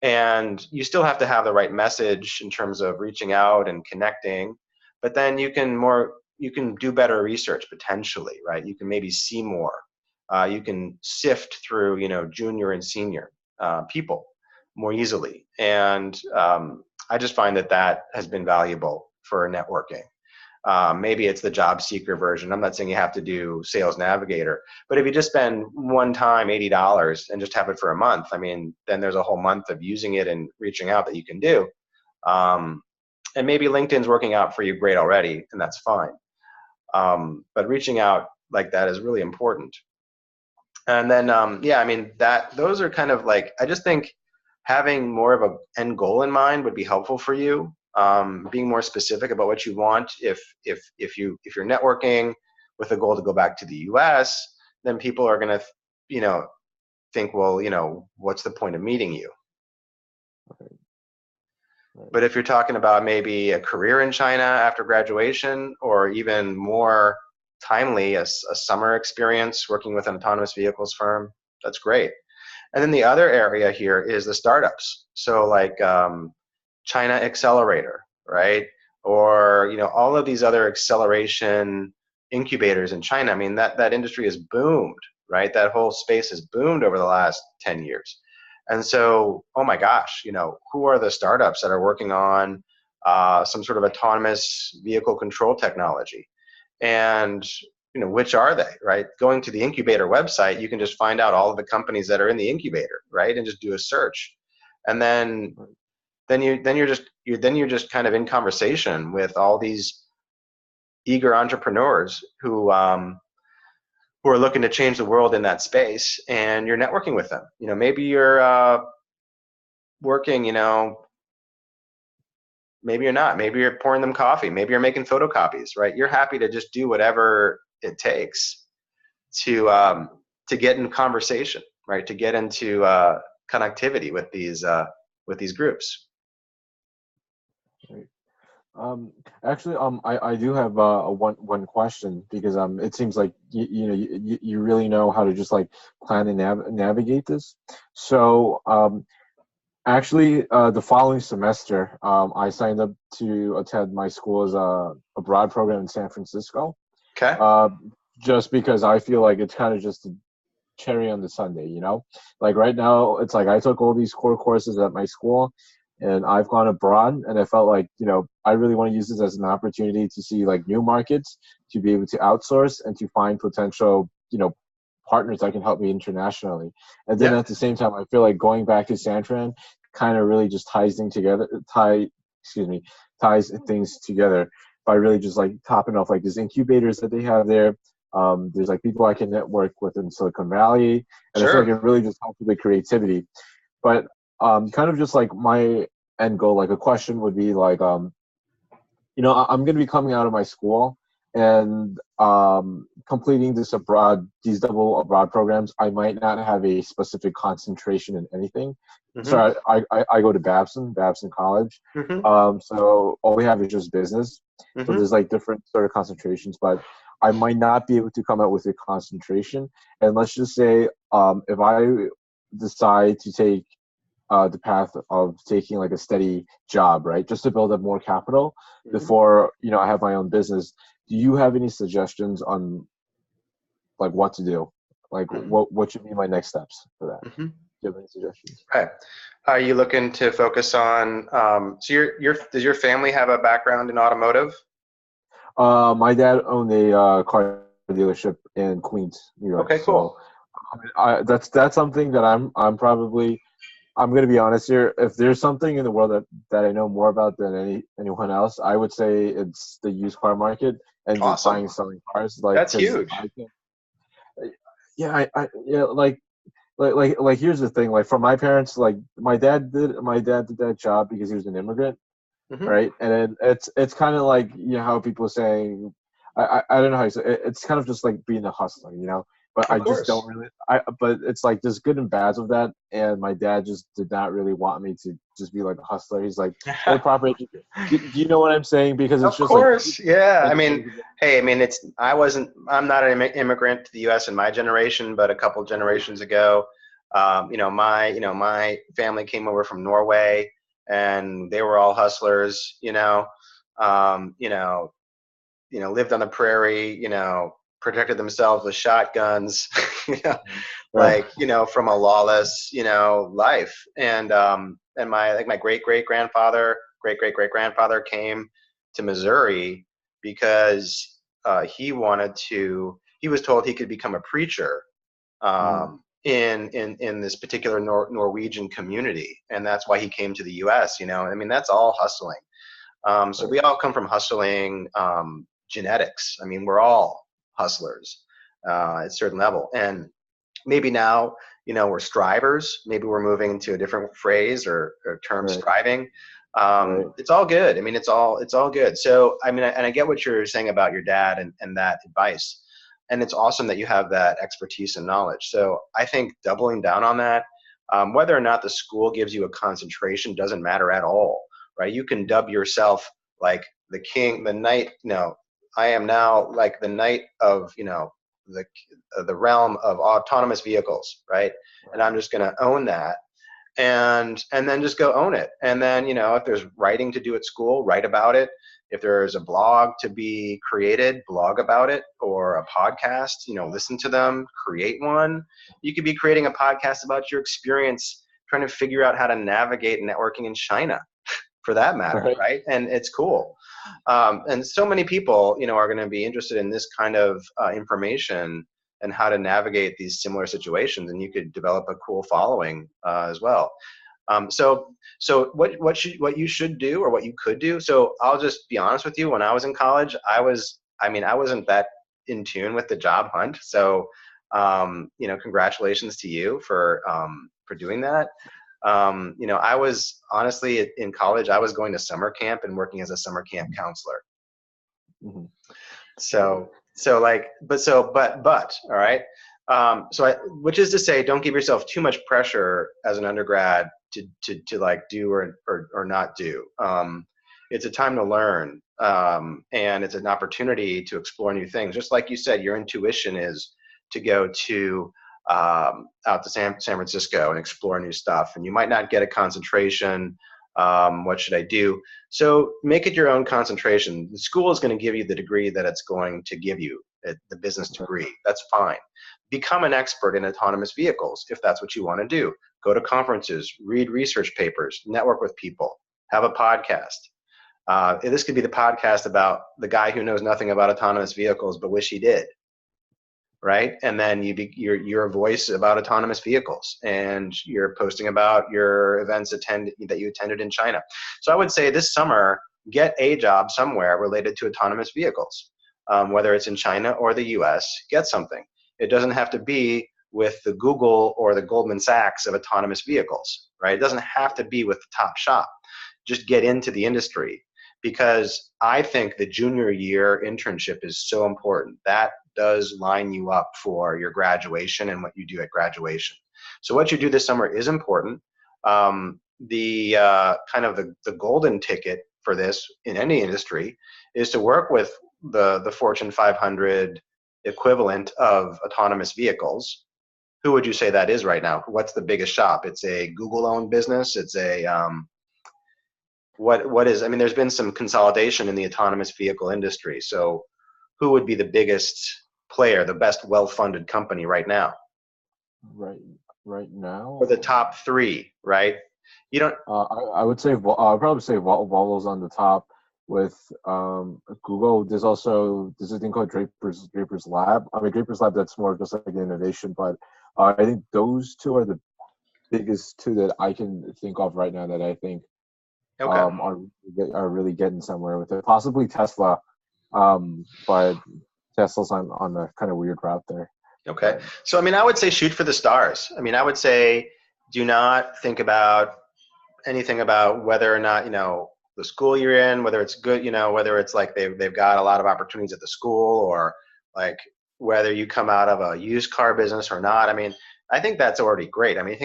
And you still have to have the right message in terms of reaching out and connecting, but then you can do better research potentially, right? You can maybe see more. You can sift through, junior and senior people more easily. And I just find that has been valuable for networking. Maybe it's the job seeker version. I'm not saying you have to do Sales Navigator, but if you just spend one time $80 and just have it for a month, I mean, then there's a whole month of using it and reaching out that you can do. And maybe LinkedIn's working out for you great already, and that's fine. But reaching out like that is really important. And then, those are kind of like, I just think having more of an end goal in mind would be helpful for you. Being more specific about what you want. If you're networking with a goal to go back to the U.S., then people are going to, think, well, what's the point of meeting you? Right. But if you're talking about maybe a career in China after graduation, or even more timely, a summer experience working with an autonomous vehicles firm, that's great. And then the other area here is the startups. So like China Accelerator, right? Or all of these other acceleration incubators in China. I mean, that industry has boomed, right? That whole space has boomed over the last 10 years. And so, oh my gosh, who are the startups that are working on some sort of autonomous vehicle control technology? And which are they, right? Going to the incubator website, you can just find out all of the companies that are in the incubator, right? And just do a search. And then you're just kind of in conversation with all these eager entrepreneurs who are looking to change the world in that space, and you're networking with them. Maybe you're working, maybe you're not. Maybe you're pouring them coffee. Maybe you're making photocopies, right? You're happy to just do whatever it takes to get in conversation, right? To get into connectivity with these groups. Right. Actually, I do have one question, because it seems like you really know how to just like plan and navigate this. So actually, the following semester, I signed up to attend my school's abroad program in San Francisco. Okay. Just because I feel like it's kind of just a cherry on the sundae, Like right now, it's like I took all these core courses at my school, and I've gone abroad, and I felt like, I really want to use this as an opportunity to see like new markets, to be able to outsource and to find potential, partners that can help me internationally. And then at the same time, I feel like going back to San Fran kind of really just ties things together by really just like topping off like these incubators that they have there. There's like people I can network with in Silicon Valley, and I feel like it really just helps with the creativity. But kind of just like my end goal, like a question would be like, I'm going to be coming out of my school and completing these double abroad programs. I might not have a specific concentration in anything. Mm-hmm. So I go to Babson College. Mm-hmm. So all we have is just business. Mm-hmm. So there's like different sort of concentrations, but I might not be able to come out with a concentration. And let's just say if I decide to take the path of taking like a steady job, right, just to build up more capital before I have my own business, do you have any suggestions on like what to do? Like what should be my next steps for that? Do you have any suggestions? Okay. Are you looking to focus on, so does your family have a background in automotive? My dad owned a car dealership in Queens, New York. Okay, So cool. that's something that I'm probably, I'm gonna be honest here. If there's something in the world that I know more about than anyone else, I would say it's the used car market and just buying Awesome. and selling cars. Like, That's cause huge. I can, yeah, yeah, like here's the thing. Like, for my parents, like my dad did that job because he was an immigrant, Hmm. right? And then it's kind of like, how people saying, I don't know how you say it, it's kind of just like being a hustler, But Of I just don't course. really, but it's like there's good and bads of that, and my dad just did not really want me to just be like a hustler. He's like, get a proper education. Do you know what I'm saying? Because it's Of just like, course. Yeah. I mean, education. hey, I mean, I'm not an immigrant to the U.S. in my generation, but a couple generations ago, my family came over from Norway, and they were all hustlers, um, you know, lived on the prairie, protected themselves with shotguns, you know, Right. from a lawless, life. And my great great grandfather came to Missouri because he was told he could become a preacher Mhm. in this particular Norwegian community, and that's why he came to the U.S. I mean, that's all hustling. So Right. we all come from hustling genetics. I mean, we're all hustlers at a certain level. And maybe now, we're strivers. Maybe we're moving to a different phrase or term, Right. striving. Right. It's all good. I mean, it's all good. So, I mean, and I get what you're saying about your dad and that advice. And it's awesome that you have that expertise and knowledge. So I think doubling down on that, whether or not the school gives you a concentration doesn't matter at all, right? You can dub yourself like the king, the knight. I am now like the knight of, the the realm of autonomous vehicles, right? And I'm just going to own that, and then just go own it. And then, if there's writing to do at school, write about it. If there's a blog to be created, blog about it, or a podcast, listen to them, create one. You could be creating a podcast about your experience trying to figure out how to navigate networking in China, for that matter, Right. right? And it's cool. And so many people, are going to be interested in this kind of information and how to navigate these similar situations. And you could develop a cool following as well. So what you should do, or what you could do. So I'll just be honest with you. When I was in college, I wasn't that in tune with the job hunt. So, congratulations to you for doing that. I was honestly in college, I was going to summer camp and working as a summer camp counselor. Mhm. So, all right. Which is to say, don't give yourself too much pressure as an undergrad to like do or not do. It's a time to learn, and it's an opportunity to explore new things. Just like you said, your intuition is to go to out to San Francisco and explore new stuff. And you might not get a concentration. What should I do? So make it your own concentration. The school is going to give you the degree that it's going to give you, the business degree. That's fine. Become an expert in autonomous vehicles if that's what you want to do. Go to conferences, read research papers, network with people, have a podcast. This could be the podcast about the guy who knows nothing about autonomous vehicles but wish he did, right? And then you're a voice about autonomous vehicles, and you're posting about your events that you attended in China. So I would say this summer, get a job somewhere related to autonomous vehicles, whether it's in China or the U.S. Get something. It doesn't have to be with the Google or the Goldman Sachs of autonomous vehicles, right? It doesn't have to be with the top shop. Just get into the industry, because I think the junior year internship is so important. That does line you up for your graduation and what you do at graduation. So what you do this summer is important. The kind of the golden ticket for this in any industry is to work with the Fortune 500 equivalent of autonomous vehicles. Who would you say that is right now? What's the biggest shop? It's a Google-owned business. It's a what is? I mean, there's been some consolidation in the autonomous vehicle industry. So who would be the biggest player, the best well-funded company right now? Right. right or the now. top three, right? You don't. I would say I'd probably say Volvo's on the top with Google. There's a thing called Draper's Lab. I mean Draper's Lab, that's more of just like an innovation, but I think those two are the biggest two that I can think of right now that I think Okay. are really getting somewhere with it. Possibly Tesla, but Tesla's on a kind of weird route there. Okay. But So, I mean, I would say shoot for the stars. I mean, I would say do not think about anything about whether or not, the school you're in, whether it's good, whether it's like they've got a lot of opportunities at the school, or like whether you come out of a used car business or not. I mean, I think that's already great. I mean, I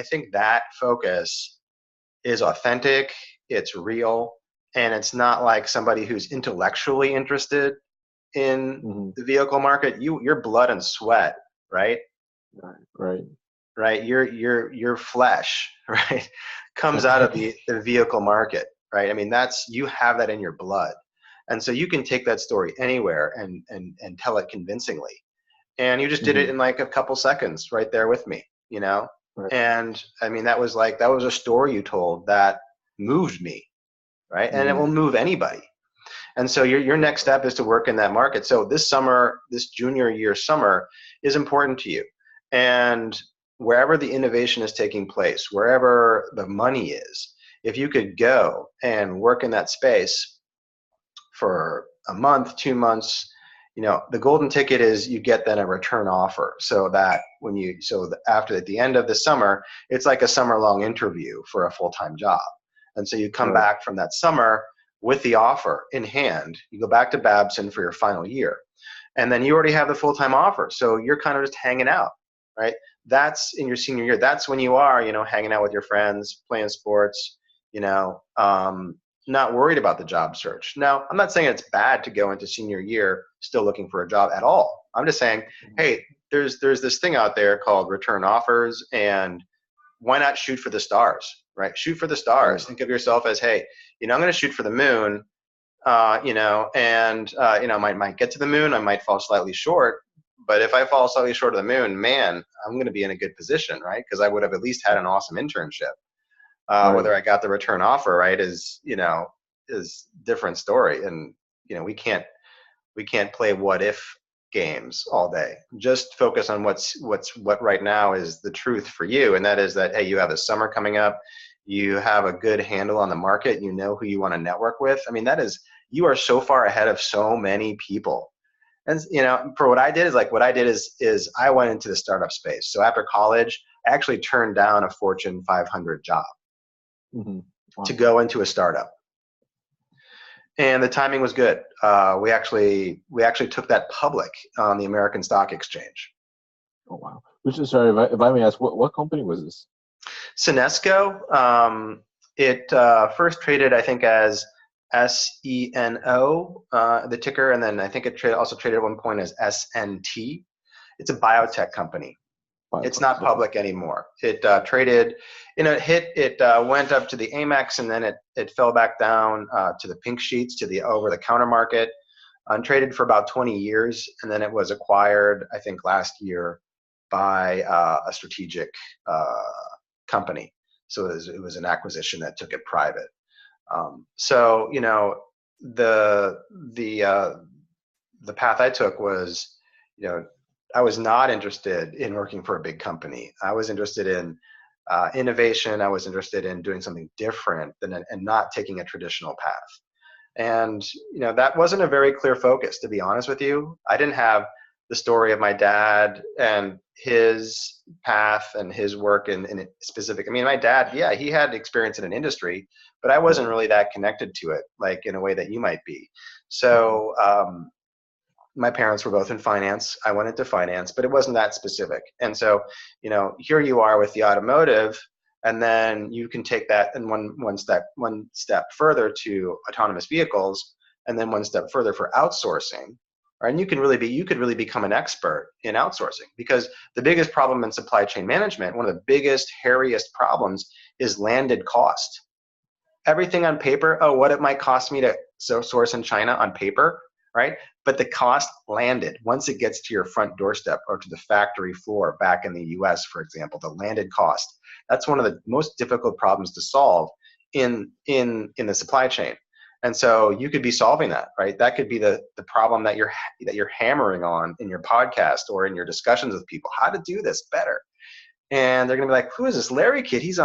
think that focus is authentic, it's real, and it's not like somebody who's intellectually interested in mhm, the vehicle market. Your blood and sweat, right? right. Right? Your flesh, right, comes out of the vehicle market, right? I mean, that's, you have that in your blood. And so you can take that story anywhere and tell it convincingly. And you just did it Mhm, in like a couple seconds right there with me, you know? right. And I mean, that was a story you told that moved me, right? And it will Mhm, move anybody. And so your next step is to work in that market. So this summer, this junior year summer is important to you. And wherever the innovation is taking place, wherever the money is, if you could go and work in that space for a month, 2 months, the golden ticket is you get then a return offer, so that after, at the end of the summer, it's like a summer long interview for a full-time job. And so you come right. back from that summer with the offer in hand. You go back to Babson for your final year, and then you already have the full-time offer, so you're kind of just hanging out, right? That's in your senior year. That's when you are, hanging out with your friends, playing sports, you know um, not worried about the job search. Now, I'm not saying it's bad to go into senior year still looking for a job at all. I'm just saying, Mhm, hey, there's this thing out there called return offers, and why not shoot for the stars, right? Shoot for the right. stars. Think of yourself as, hey, I'm going to shoot for the moon, and might get to the moon. I might fall slightly short, but if I fall slightly short of the moon, man, I'm going to be in a good position, right? Because I would have at least had an awesome internship. Right. Whether I got the return offer, right, is different story. And we can't play what if games all day. Just focus on what right now is the truth for you, and that is that, hey, you have a summer coming up. You have a good handle on the market. You know who you want to network with. I mean, you are so far ahead of so many people. And for what I did is I went into the startup space. So after college, I actually turned down a Fortune 500 job Mhm. to Wow. go into a startup, and the timing was good. We actually took that public on the American Stock Exchange. Oh wow. Which is, sorry, if I may ask, what company was this? Senesco, it first traded, I think, as SENO, the ticker, and then I think it also traded at one point as SNT. It's a biotech company. It's Biotech. not Okay. public anymore. It traded, it went up to the Amex, and then it fell back down to the pink sheets, to the over-the-counter market, and traded for about 20 years, and then it was acquired, I think, last year by a strategic uh, company. So it was an acquisition that took it private. So the the uh, the path I took was, you know, I was not interested in working for a big company. I was interested in innovation. I was interested in doing something different and not taking a traditional path. And that wasn't a very clear focus, to be honest with you. I didn't have the story of my dad and his path and his work in specific. I mean, my dad, yeah, he had experience in an industry, but I wasn't Right. really that connected to it, like in a way that you might be. Mhm. So my parents were both in finance. I went into finance, but it wasn't that specific. And so, here you are with the automotive, and then you can take that and one step further to autonomous vehicles, and then one step further for outsourcing. Right? And you could really become an expert in outsourcing, because the biggest problem in supply chain management, one of the biggest, hairiest problems, is landed cost. Everything on paper, oh, what it might cost me to source in China on paper, right? But the cost landed once it gets to your front doorstep or to the factory floor back in the US, for example, the landed cost. That's one of the most difficult problems to solve in the supply chain. And so you could be solving that, right? That could be the problem that you're hammering on in your podcast or in your discussions with people, how to do this better. And they're going to be like, who is this Larry kid? He's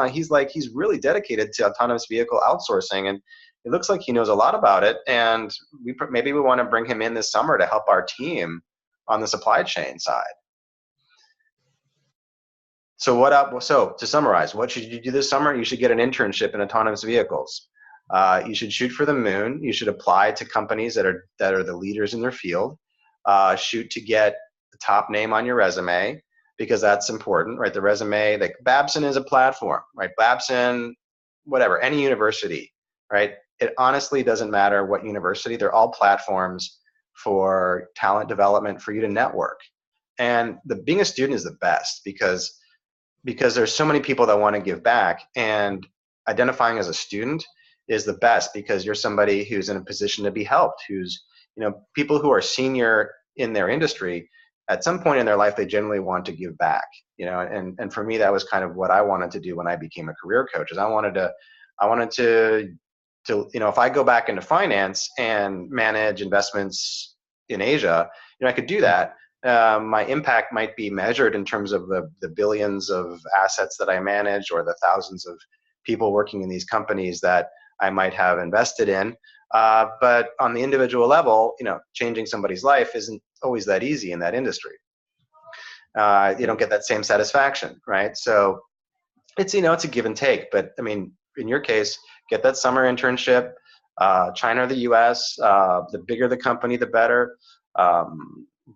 really dedicated to autonomous vehicle outsourcing. And it looks like he knows a lot about it. And maybe we want to bring him in this summer to help our team on the supply chain side. So to summarize, what should you do this summer? You should get an internship in autonomous vehicles. You should shoot for the moon. You should apply to companies that are the leaders in their field. Shoot to get the top name on your resume, because that's important, right? The resume, like Babson is a platform, right? Babson, whatever, any university, right? It honestly doesn't matter what university. They're all platforms for talent development, for you to network. And being a student is the best because there's so many people that want to give back, and identifying as a student is the best because you're somebody who's in a position to be helped, who's, people who are senior in their industry, at some point in their life, they generally want to give back, and for me, that was kind of what I wanted to do when I became a career coach, is I wanted to, if I go back into finance and manage investments in Asia, I could do that. My impact might be measured in terms of the billions of assets that I manage, or the thousands of people working in these companies that I might have invested in. But on the individual level, changing somebody's life isn't always that easy in that industry. You don't get that same satisfaction, right? So it's a give and take. But I mean, in your case, get that summer internship. China or the U.S. The bigger the company, the better.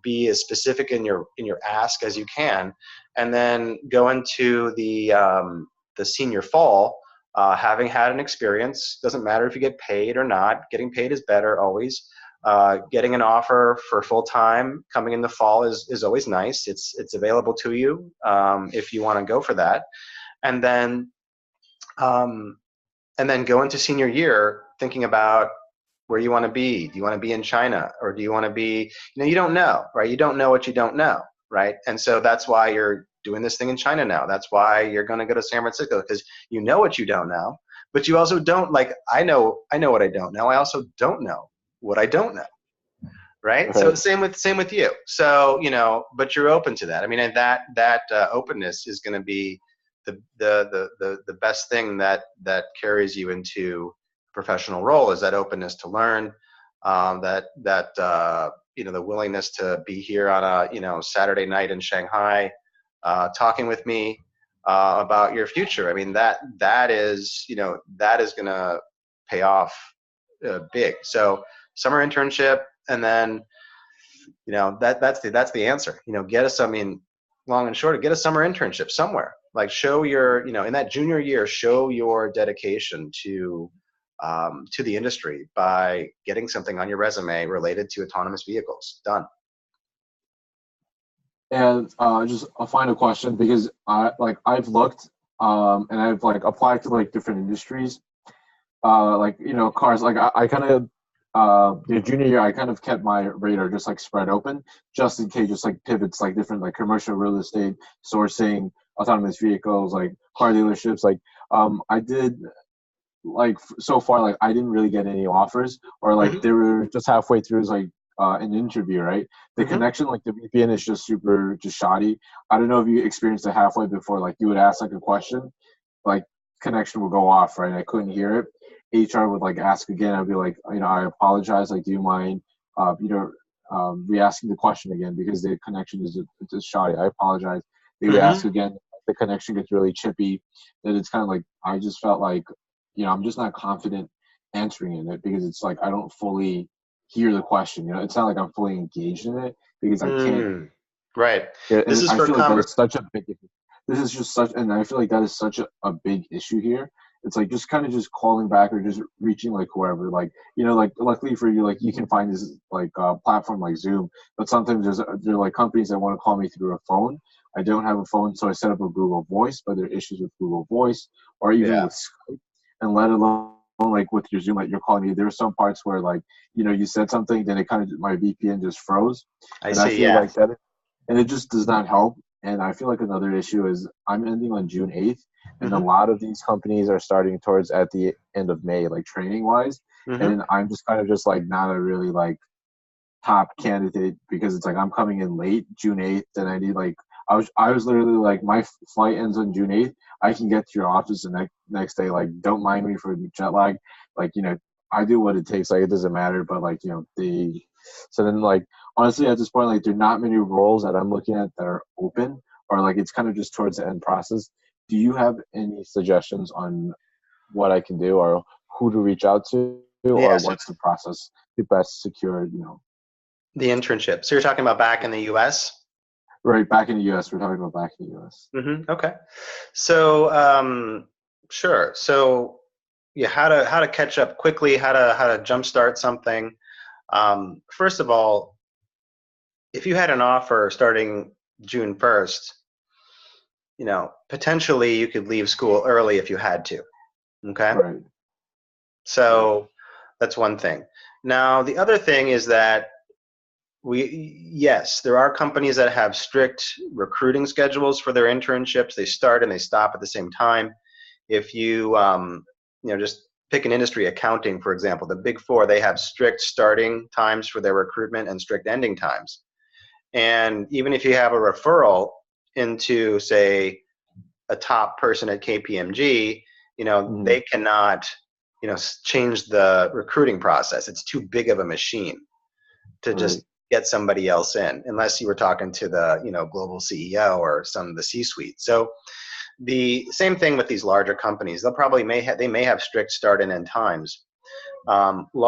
Be as specific in your ask as you can, and then go into the senior fall, having had an experience. Doesn't matter if you get paid or not. Getting paid is better always. Getting an offer for full time coming in the fall is always nice. It's available to you if you want to go for that, and then go into senior year thinking about where you want to be. Do you want to be in China, or do you want to be, you don't know, right? You don't know what you don't know, right? And so that's why you're doing this thing in China now. That's why you're going to go to San Francisco, because you know what you don't know, but you also don't, like, I know what I don't know. I also don't know what I don't know, right? So same with you. So, but you're open to that. I mean, and that openness is going to be the best thing that carries you into professional role, is that openness to learn, the willingness to be here on a Saturday night in Shanghai, talking with me about your future. I mean, that is going to pay off big. So summer internship, and then that's the answer. Long and short, get a summer internship somewhere. Like, show your, in that junior year, show your dedication to the industry by getting something on your resume related to autonomous vehicles. Done. And just a final question, because I've looked and I've applied to different industries, cars. I kind of the junior year, I kind of kept my radar just spread open, just in case, just pivots, different commercial real estate, sourcing, autonomous vehicles, car dealerships. I did so far, I didn't really get any offers, or they were just halfway through an interview, right? The connection, the VPN is just super shoddy. I don't know if you experienced it halfway before, you would ask a question, connection would go off, right? I couldn't hear it. HR would ask again. I'd be I apologize. Do you mind, re-asking the question again, because the connection is just shoddy. I apologize. They would ask again. The connection gets really chippy. That it's kind of I just felt I'm just not confident answering in it, because it's I don't fully hear the question. It's not I'm fully engaged in it, because I can't. Right. And this is I feel that is such a big issue. This is just such, and I feel that is such a big issue here. It's just kind of just calling back, or just reaching whoever, luckily for you, you can find this platform like Zoom, but sometimes there are companies that want to call me through a phone. I don't have a phone, so I set up a Google Voice, but there are issues with Google Voice, or even with Skype, and let alone like with your Zoom that you're calling me, there were some parts where like, you said something, then it kind of my VPN just froze, I and I see. feel Yeah. like that, and it just does not help. And I feel like another issue is I'm ending on June 8th, and a Hmm. lot of these companies are starting towards at the end of May, like training wise, Hmm. and I'm just kind of just like not a really like top candidate because it's like I'm coming in late June 8th, and I need like I was literally like my flight ends on June 8th. I can get to your office the next day. Like, don't mind me for the jet lag. Like, I do what it takes. Like, it doesn't matter. But like, so then like honestly at this point, like there are not many roles that I'm looking at that are open, or like it's kind of just towards the end process. Do you have any suggestions on what I can do, or who to reach out to, or Yeah. So what's the process to best secure, the internship. So you're talking about back in the U.S. right back in the US. We're talking about back in the US. Okay. So sure. So yeah, how to catch up quickly, how to jumpstart something. First of all, if you had an offer starting June 1st, potentially you could leave school early if you had to. Okay. Right. Right. So that's one thing. Now, the other thing is that yes, there are companies that have strict recruiting schedules for their internships. They start and they stop at the same time. If just pick an industry, accounting, for example, the Big Four, they have strict starting times for their recruitment and strict ending times. And even if you have a referral into, say, a top person at KPMG, Mm-hmm. they cannot, change the recruiting process. It's too big of a machine to Right. just get somebody else in, unless you were talking to the, global CEO or some of the C-suite. So the same thing with these larger companies. They may have strict start and end times.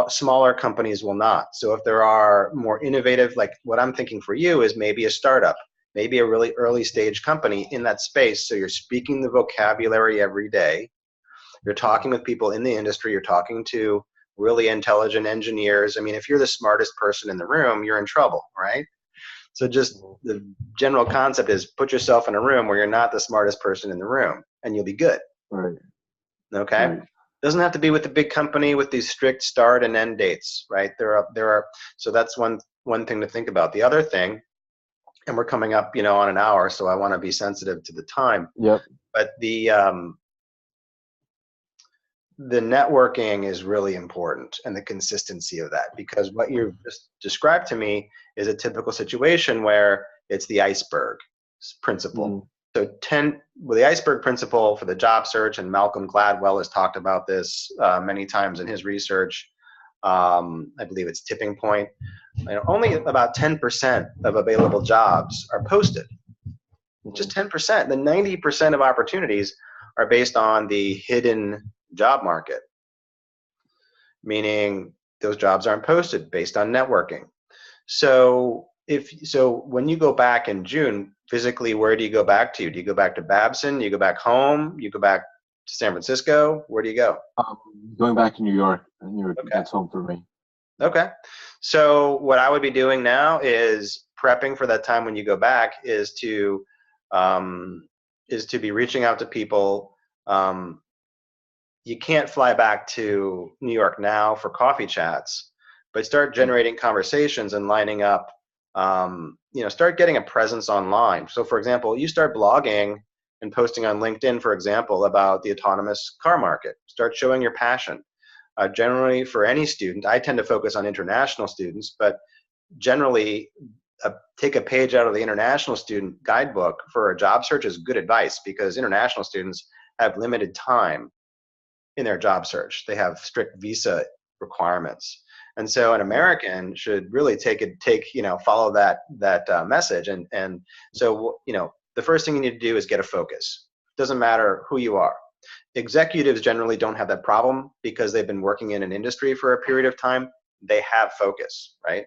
Smaller companies will not. So if there are more innovative, like what I'm thinking for you is maybe a startup, maybe a really early stage company in that space. So you're speaking the vocabulary every day. You're talking with people in the industry. You're talking to really intelligent engineers. I mean, if you're the smartest person in the room, you're in trouble, right? So just Mhm. the general concept is put yourself in a room where you're not the smartest person in the room, and you'll be good. Right. Okay. Right. Doesn't have to be with the big company with these strict start and end dates, right? There are. So that's one thing to think about. The other thing, and we're coming up, on an hour, so I want to be sensitive to the time. Yep. But the networking is really important, and the consistency of that, because what you've just described to me is a typical situation where it's the iceberg principle. Mm-hmm. So the iceberg principle for the job search, and Malcolm Gladwell has talked about this many times in his research. I believe it's tipping point. Only about 10% of available jobs are posted. Mm-hmm. Just 10%. The 90% of opportunities are based on the hidden job market, meaning those jobs aren't posted based on networking. So when you go back in June, physically, where do you go back to? Do you go back to Babson? You go back home? You go back to San Francisco? Where do you go? Um, Going back to New York. New York, Okay. that's home for me. Okay. So what I would be doing now is prepping for that time when you go back um, is to be reaching out to people. You can't fly back to New York now for coffee chats, but start Right. generating conversations and lining up. Start getting a presence online. So, for example, you start blogging and posting on LinkedIn, for example, about the autonomous car market. Start showing your passion. Generally, for any student, I tend to focus on international students, but generally, take a page out of the international student guidebook for a job search is good advice, because international students have limited time in their job search. They have strict visa requirements. And so an American should really follow that message. And so, the first thing you need to do is get a focus. Doesn't matter who you are. Executives generally don't have that problem because they've been working in an industry for a period of time. They have focus, right?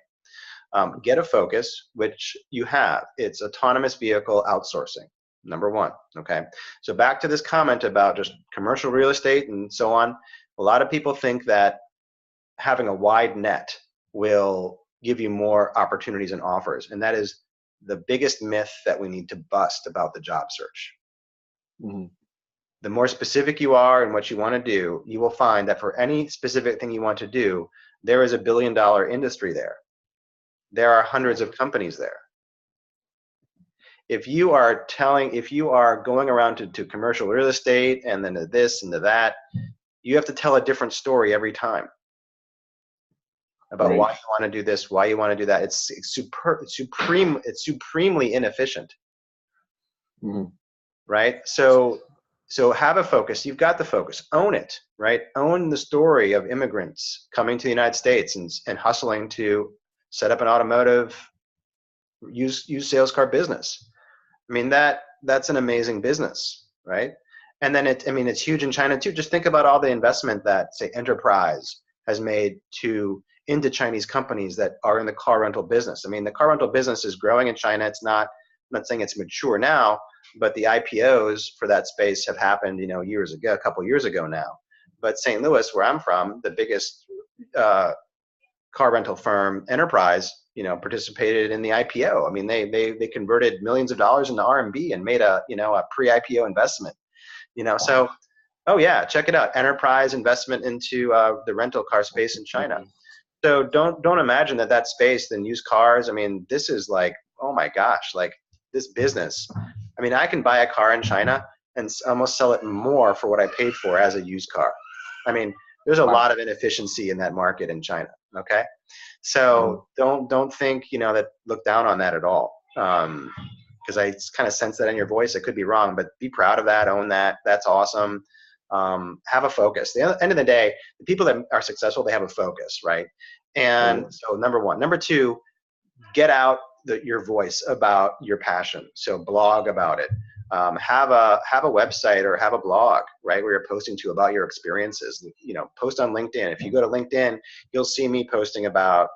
Get a focus, which you have. It's autonomous vehicle outsourcing, number one. Okay. So back to this comment about just commercial real estate and so on. A lot of people think that having a wide net will give you more opportunities and offers. And that is the biggest myth that we need to bust about the job search. Mm-hmm. The more specific you are in what you want to do, you will find that for any specific thing you want to do, there is a billion-dollar industry there. There are hundreds of companies there. If you are going around to commercial real estate and then to this and to that, you have to tell a different story every time about Right. why you want to do this, why you want to do that. It's supremely inefficient, Mm-hmm. right? So have a focus. You've got the focus. Own it, right? Own the story of immigrants coming to the United States and hustling to set up an automotive used sales car business. I mean, that's an amazing business, right? And then it's huge in China too. Just think about all the investment that, say, Enterprise has made into Chinese companies that are in the car rental business. I mean, the car rental business is growing in China. I'm not saying it's mature now, but the IPOs for that space have happened, years ago, a couple years ago now. But St. Louis, where I'm from, the biggest car rental firm, Enterprise, participated in the IPO. I mean, they converted millions of dollars into RMB and made a pre-IPO investment. So, oh yeah, check it out. Enterprise investment into the rental car space in China. So don't imagine that space, then used cars. I mean, this is like, oh my gosh, like this business. I mean, I can buy a car in China and almost sell it more for what I paid for as a used car. I mean, there's a lot of inefficiency in that market in China. Okay, so don't think look down on that at all. Because I kind of sense that in your voice. I could be wrong, but be proud of that. Own that. That's awesome. Have a focus. At the end of the day, the people that are successful, they have a focus, right? And so number one. Number two, get out your voice about your passion. So blog about it. Have a website or have a blog, right, where you're posting to about your experiences. Post on LinkedIn. If you go to LinkedIn, you'll see me posting about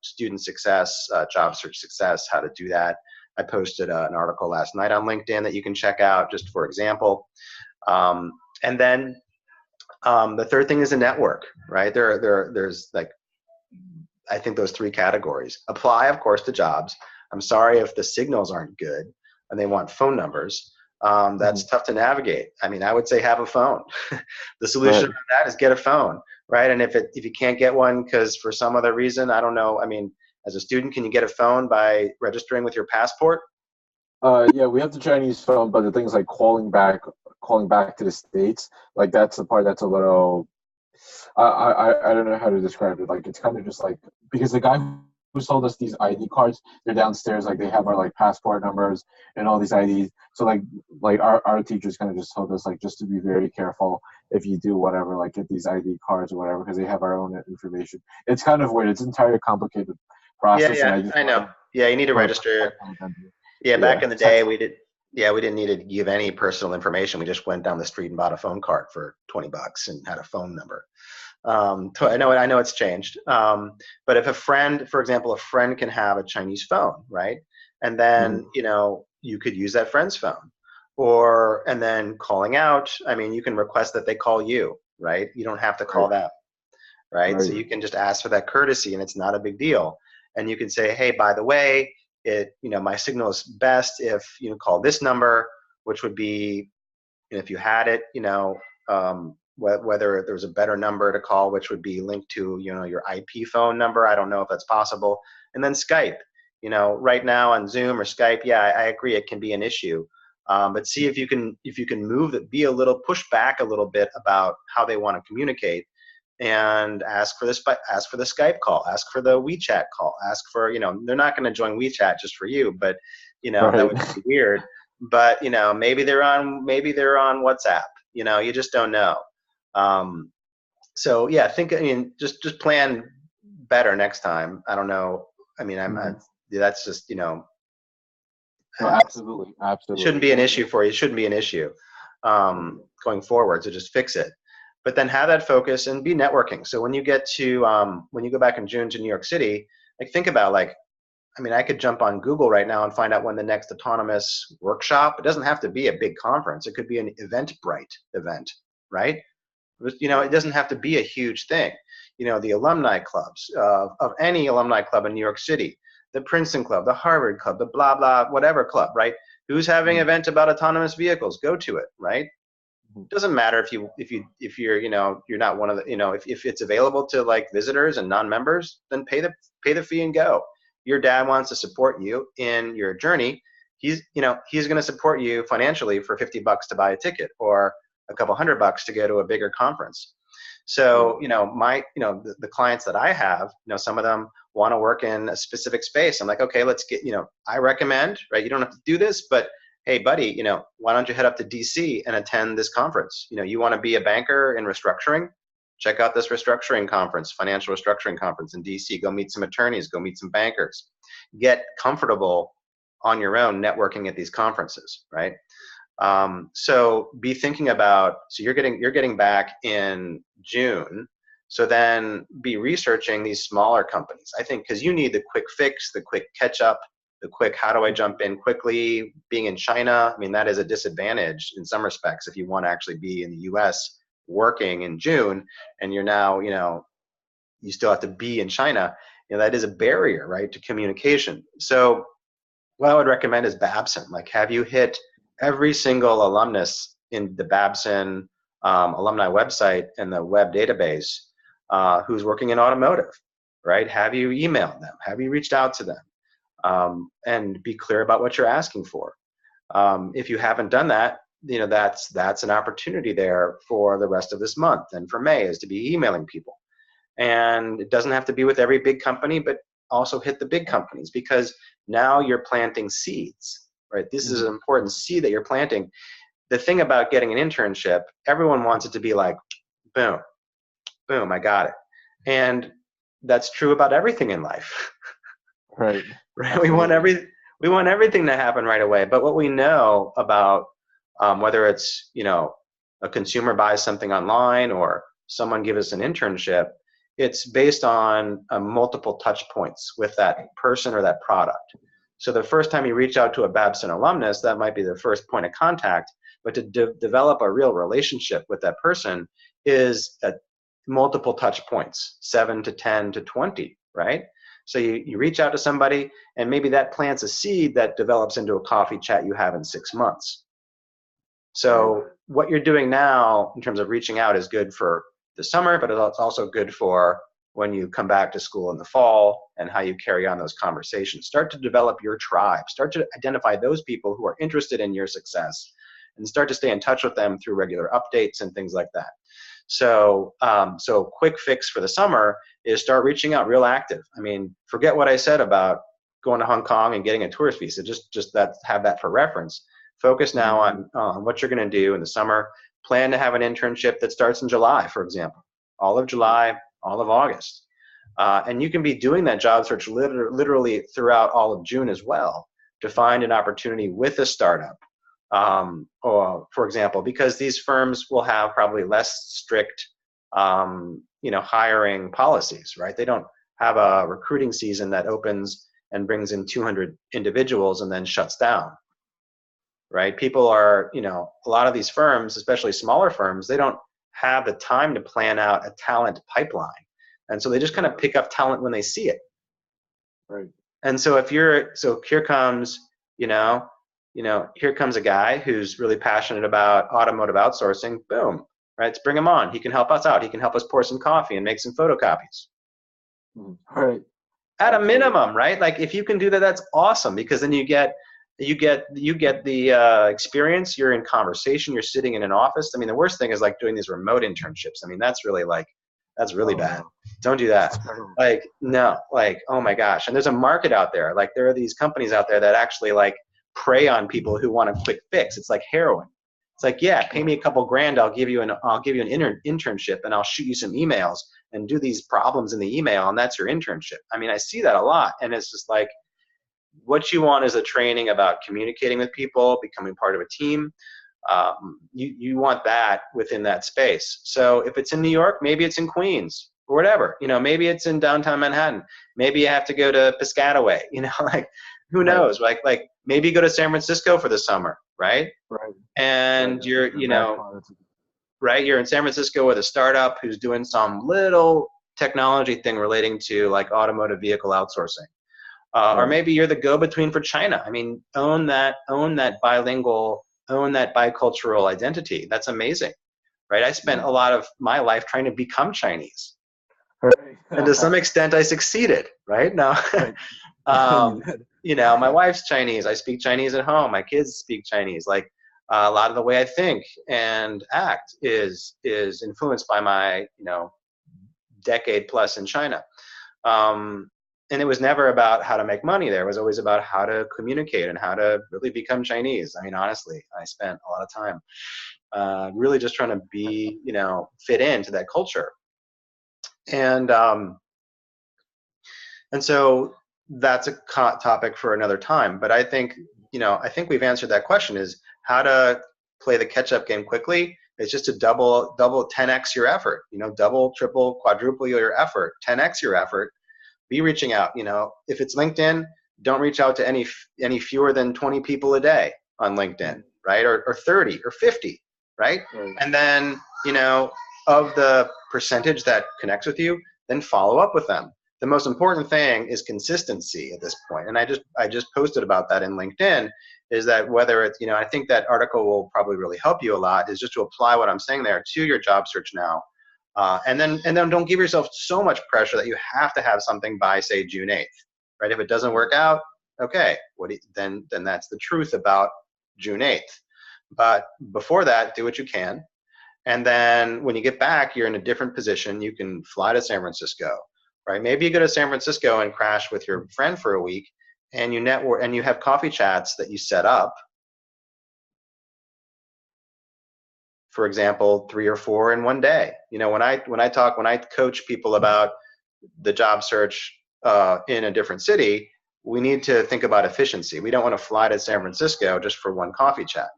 student success, job search success, how to do that. I posted an article last night on LinkedIn that you can check out, just for example. And then the third thing is a network, right? There's like, I think those three categories. Apply, of course, to jobs. I'm sorry if the signals aren't good and they want phone numbers. That's tough to navigate. I mean, I would say have a phone. The solution to that is get a phone, right? And if you can't get one because for some other reason, I don't know. I mean, as a student, can you get a phone by registering with your passport? Yeah, we have the Chinese phone, but the things like calling back to the States, like that's the part that's a little, I don't know how to describe it. Like it's kind of just like, because the guy who sold us these ID cards, they're downstairs, like they have our like passport numbers and all these IDs. So like our teachers kind of just told us like just to be very careful if you do whatever, like get these ID cards or whatever, because they have our own information. It's kind of weird. It's an entirely complicated process, and I know. Yeah, you need to register. Yeah, back in the day, we didn't need to give any personal information. We just went down the street and bought a phone card for $20 and had a phone number. I know it's changed. But if for example, a friend can have a Chinese phone, right? And then, you could use that friend's phone. And then calling out, I mean, you can request that they call you, right? You don't have to call them, right? So you can just ask for that courtesy and it's not a big deal. And you can say, hey, by the way, my signal is best if you call this number, which would be, if you had it, whether there's a better number to call, which would be linked to, your IP phone number. I don't know if that's possible. And then Skype, right now on Zoom or Skype, yeah, I agree it can be an issue. But see if you can push back a little bit about how they want to communicate, and ask for the Skype call, ask for the WeChat call, ask for, they're not going to join WeChat just for you, but that would be weird. But maybe they're on WhatsApp. You just don't know. So yeah, just plan better next time. I don't know. I mean, that's just absolutely. It shouldn't be an issue for you. It shouldn't be an issue going forward. So just fix it. But then have that focus and be networking. So when you go back in June to New York City, like think about I could jump on Google right now and find out when the next autonomous workshop. It doesn't have to be a big conference. It could be an Eventbrite event, right? It doesn't have to be a huge thing. The alumni clubs of any alumni club in New York City, the Princeton Club, the Harvard Club, the blah blah whatever club, right? Who's having an event about autonomous vehicles? Go to it, right? Doesn't matter if you're, you're not one of the, if it's available to like visitors and non-members, then pay the fee and go. Your dad wants to support you in your journey. He's going to support you financially for $50 to buy a ticket, or a couple $100 to go to a bigger conference. So, the clients that I have, some of them want to work in a specific space. I'm like, okay, let's get, I recommend, right? You don't have to do this, but hey, buddy, why don't you head up to DC and attend this conference? You want to be a banker in restructuring? Check out this restructuring conference, financial restructuring conference in DC. Go meet some attorneys, go meet some bankers. Get comfortable on your own networking at these conferences, right? So be thinking about, so you're getting back in June. So then be researching these smaller companies. I think because you need the quick fix, the quick catch up, the quick, how do I jump in quickly? Being in China, I mean, that is a disadvantage in some respects if you want to actually be in the US working in June and you're now, you still have to be in China. That is a barrier, right, to communication. So what I would recommend is Babson. Like, have you hit every single alumnus in the Babson alumni website and the web database who's working in automotive, right? Have you emailed them? Have you reached out to them? And be clear about what you're asking for. If you haven't done that, that's an opportunity there for the rest of this month. And for May is to be emailing people. And it doesn't have to be with every big company, but also hit the big companies, because now you're planting seeds, right? This is an important seed that you're planting. The thing about getting an internship, everyone wants it to be like, boom, boom, I got it. And that's true about everything in life. Right. Right. We want everything to happen right away. But what we know about whether it's, a consumer buys something online or someone gives us an internship, it's based on multiple touch points with that person or that product. So the first time you reach out to a Babson alumnus, that might be the first point of contact. But to develop a real relationship with that person is at multiple touch points, 7 to 10 to 20, right? So you reach out to somebody, and maybe that plants a seed that develops into a coffee chat you have in 6 months. So what you're doing now in terms of reaching out is good for the summer, but it's also good for when you come back to school in the fall and how you carry on those conversations. Start to develop your tribe. Start to identify those people who are interested in your success and start to stay in touch with them through regular updates and things like that. So, quick fix for the summer is start reaching out real active. I mean, forget what I said about going to Hong Kong and getting a tourist visa. Just have that for reference. Focus now on what you're going to do in the summer. Plan to have an internship that starts in July, for example, all of July, all of August. And you can be doing that job search literally throughout all of June as well to find an opportunity with a startup. Or, for example, because these firms will have probably less strict, hiring policies, right? They don't have a recruiting season that opens and brings in 200 individuals and then shuts down, right? People are, a lot of these firms, especially smaller firms, they don't have the time to plan out a talent pipeline. And so they just kind of pick up talent when they see it. Right. And so here comes, here comes a guy who's really passionate about automotive outsourcing. Boom, right? Let's bring him on. He can help us out. He can help us pour some coffee and make some photocopies. Right. At a minimum, right? Like if you can do that, that's awesome, because then you get the experience. You're in conversation. You're sitting in an office. I mean, the worst thing is like doing these remote internships. I mean, that's really bad. No. Don't do that. Like, no, like, oh my gosh. And there's a market out there. Like there are these companies out there that actually like prey on people who want a quick fix. It's like heroin. It's like, yeah, pay me a couple grand. I'll give you an internship, and I'll shoot you some emails and do these problems in the email, and that's your internship. I mean, I see that a lot, and it's just like, what you want is a training about communicating with people, becoming part of a team. You want that within that space. So if it's in New York, maybe it's in Queens or whatever. Maybe it's in downtown Manhattan. Maybe you have to go to Piscataway. Like who knows? Right. Like maybe go to San Francisco for the summer, right? Right. And you're right. You're in San Francisco with a startup who's doing some little technology thing relating to like automotive vehicle outsourcing. Or maybe you're the go-between for China. I mean, own that bilingual own that bicultural identity. That's amazing, right? I spent a lot of my life trying to become Chinese. Right. And to some extent, I succeeded, right? Now, Right. You um, did. my wife's Chinese. I speak Chinese at home. My kids speak Chinese. Like a lot of the way I think and act is influenced by my, decade plus in China. And it was never about how to make money there. It was always about how to communicate and how to really become Chinese. I mean, honestly, I spent a lot of time really just trying to be, fit into that culture. And and so that's a topic for another time. But I think, I think we've answered that question: is how to play the catch-up game quickly. It's just to double 10x your effort. Double, triple, quadruple your effort, 10x your effort. Be reaching out. If it's LinkedIn, don't reach out to any fewer than 20 people a day on LinkedIn, right? Or 30 or 50, right? And then, of the percentage that connects with you, then follow up with them. The most important thing is consistency at this point. And I just posted about that in LinkedIn, is that whether it's, I think that article will probably really help you a lot, is just to apply what I'm saying there to your job search now. And then don't give yourself so much pressure that you have to have something by, say, June 8th, right? If it doesn't work out, okay, then that's the truth about June 8th. But before that, do what you can. And then when you get back, you're in a different position. You can fly to San Francisco, right? Maybe you go to San Francisco and crash with your friend for a week, and you network and you have coffee chats that you set up. For example, 3 or 4 in one day. When I coach people about the job search in a different city, we need to think about efficiency. We don't want to fly to San Francisco just for one coffee chat.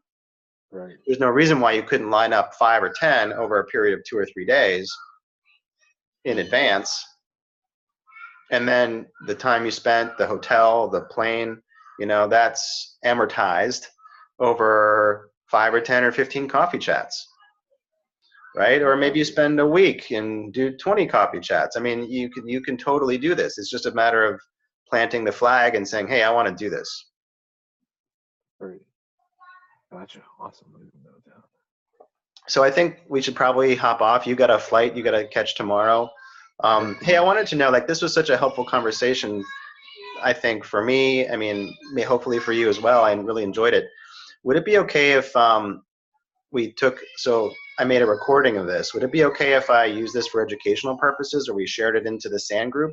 Right. There's no reason why you couldn't line up 5 or 10 over a period of 2 or 3 days in advance. And then the time you spent, the hotel, the plane, that's amortized over 5 or 10 or 15 coffee chats, right? Or maybe you spend a week and do 20 coffee chats. I mean, you can totally do this. It's just a matter of planting the flag and saying, hey, I want to do this. Great. Gotcha. Awesome. No doubt. So I think we should probably hop off. You got a flight you got to catch tomorrow. Hey, I wanted to know, like, this was such a helpful conversation, I think, for me. I mean, hopefully for you as well. I really enjoyed it. Would it be okay if so I made a recording of this. Would it be okay if I use this for educational purposes, or we shared it into the SAN group?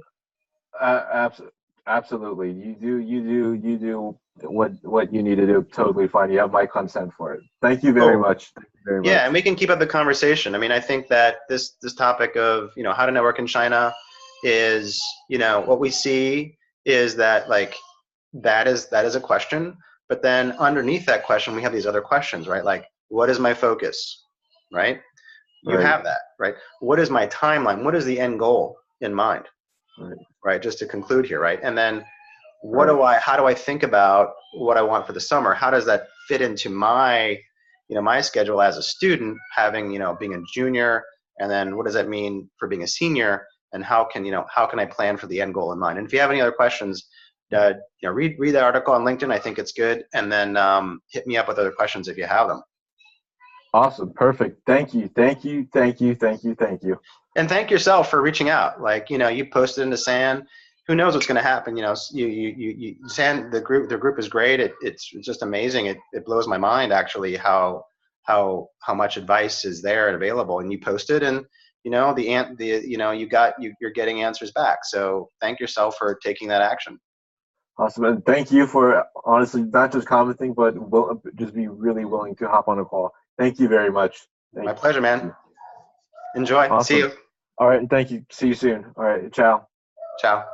Absolutely. You do what you need to do. Totally fine. You have my consent for it. Thank you very much. Thank you very much. Yeah, and we can keep up the conversation. I mean, I think that this topic of, how to network in China is, what we see is that, like, that is a question, but then underneath that question we have these other questions, right? Like, what is my focus, right? You have that, right? What is my timeline? What is the end goal in mind? Right, just to conclude here, right? And then how do I think about what I want for the summer? How does that fit into my, my schedule as a student, having, being a junior, and then what does that mean for being a senior, and how can I plan for the end goal in mind? And if you have any other questions, read the article on LinkedIn. I think it's good, and then hit me up with other questions if you have them. Awesome, perfect. Thank you. And thank yourself for reaching out. Like, you posted into SAN. Who knows what's going to happen? SAN, the group is great. It's just amazing. It blows my mind, actually, how much advice is there and available. And you posted, and you're getting answers back. So thank yourself for taking that action. Awesome, and thank you for honestly not just commenting, but just be really willing to hop on a call. Thank you very much. My pleasure, man. Enjoy. Awesome. See you. All right, thank you. See you soon. All right, ciao. Ciao.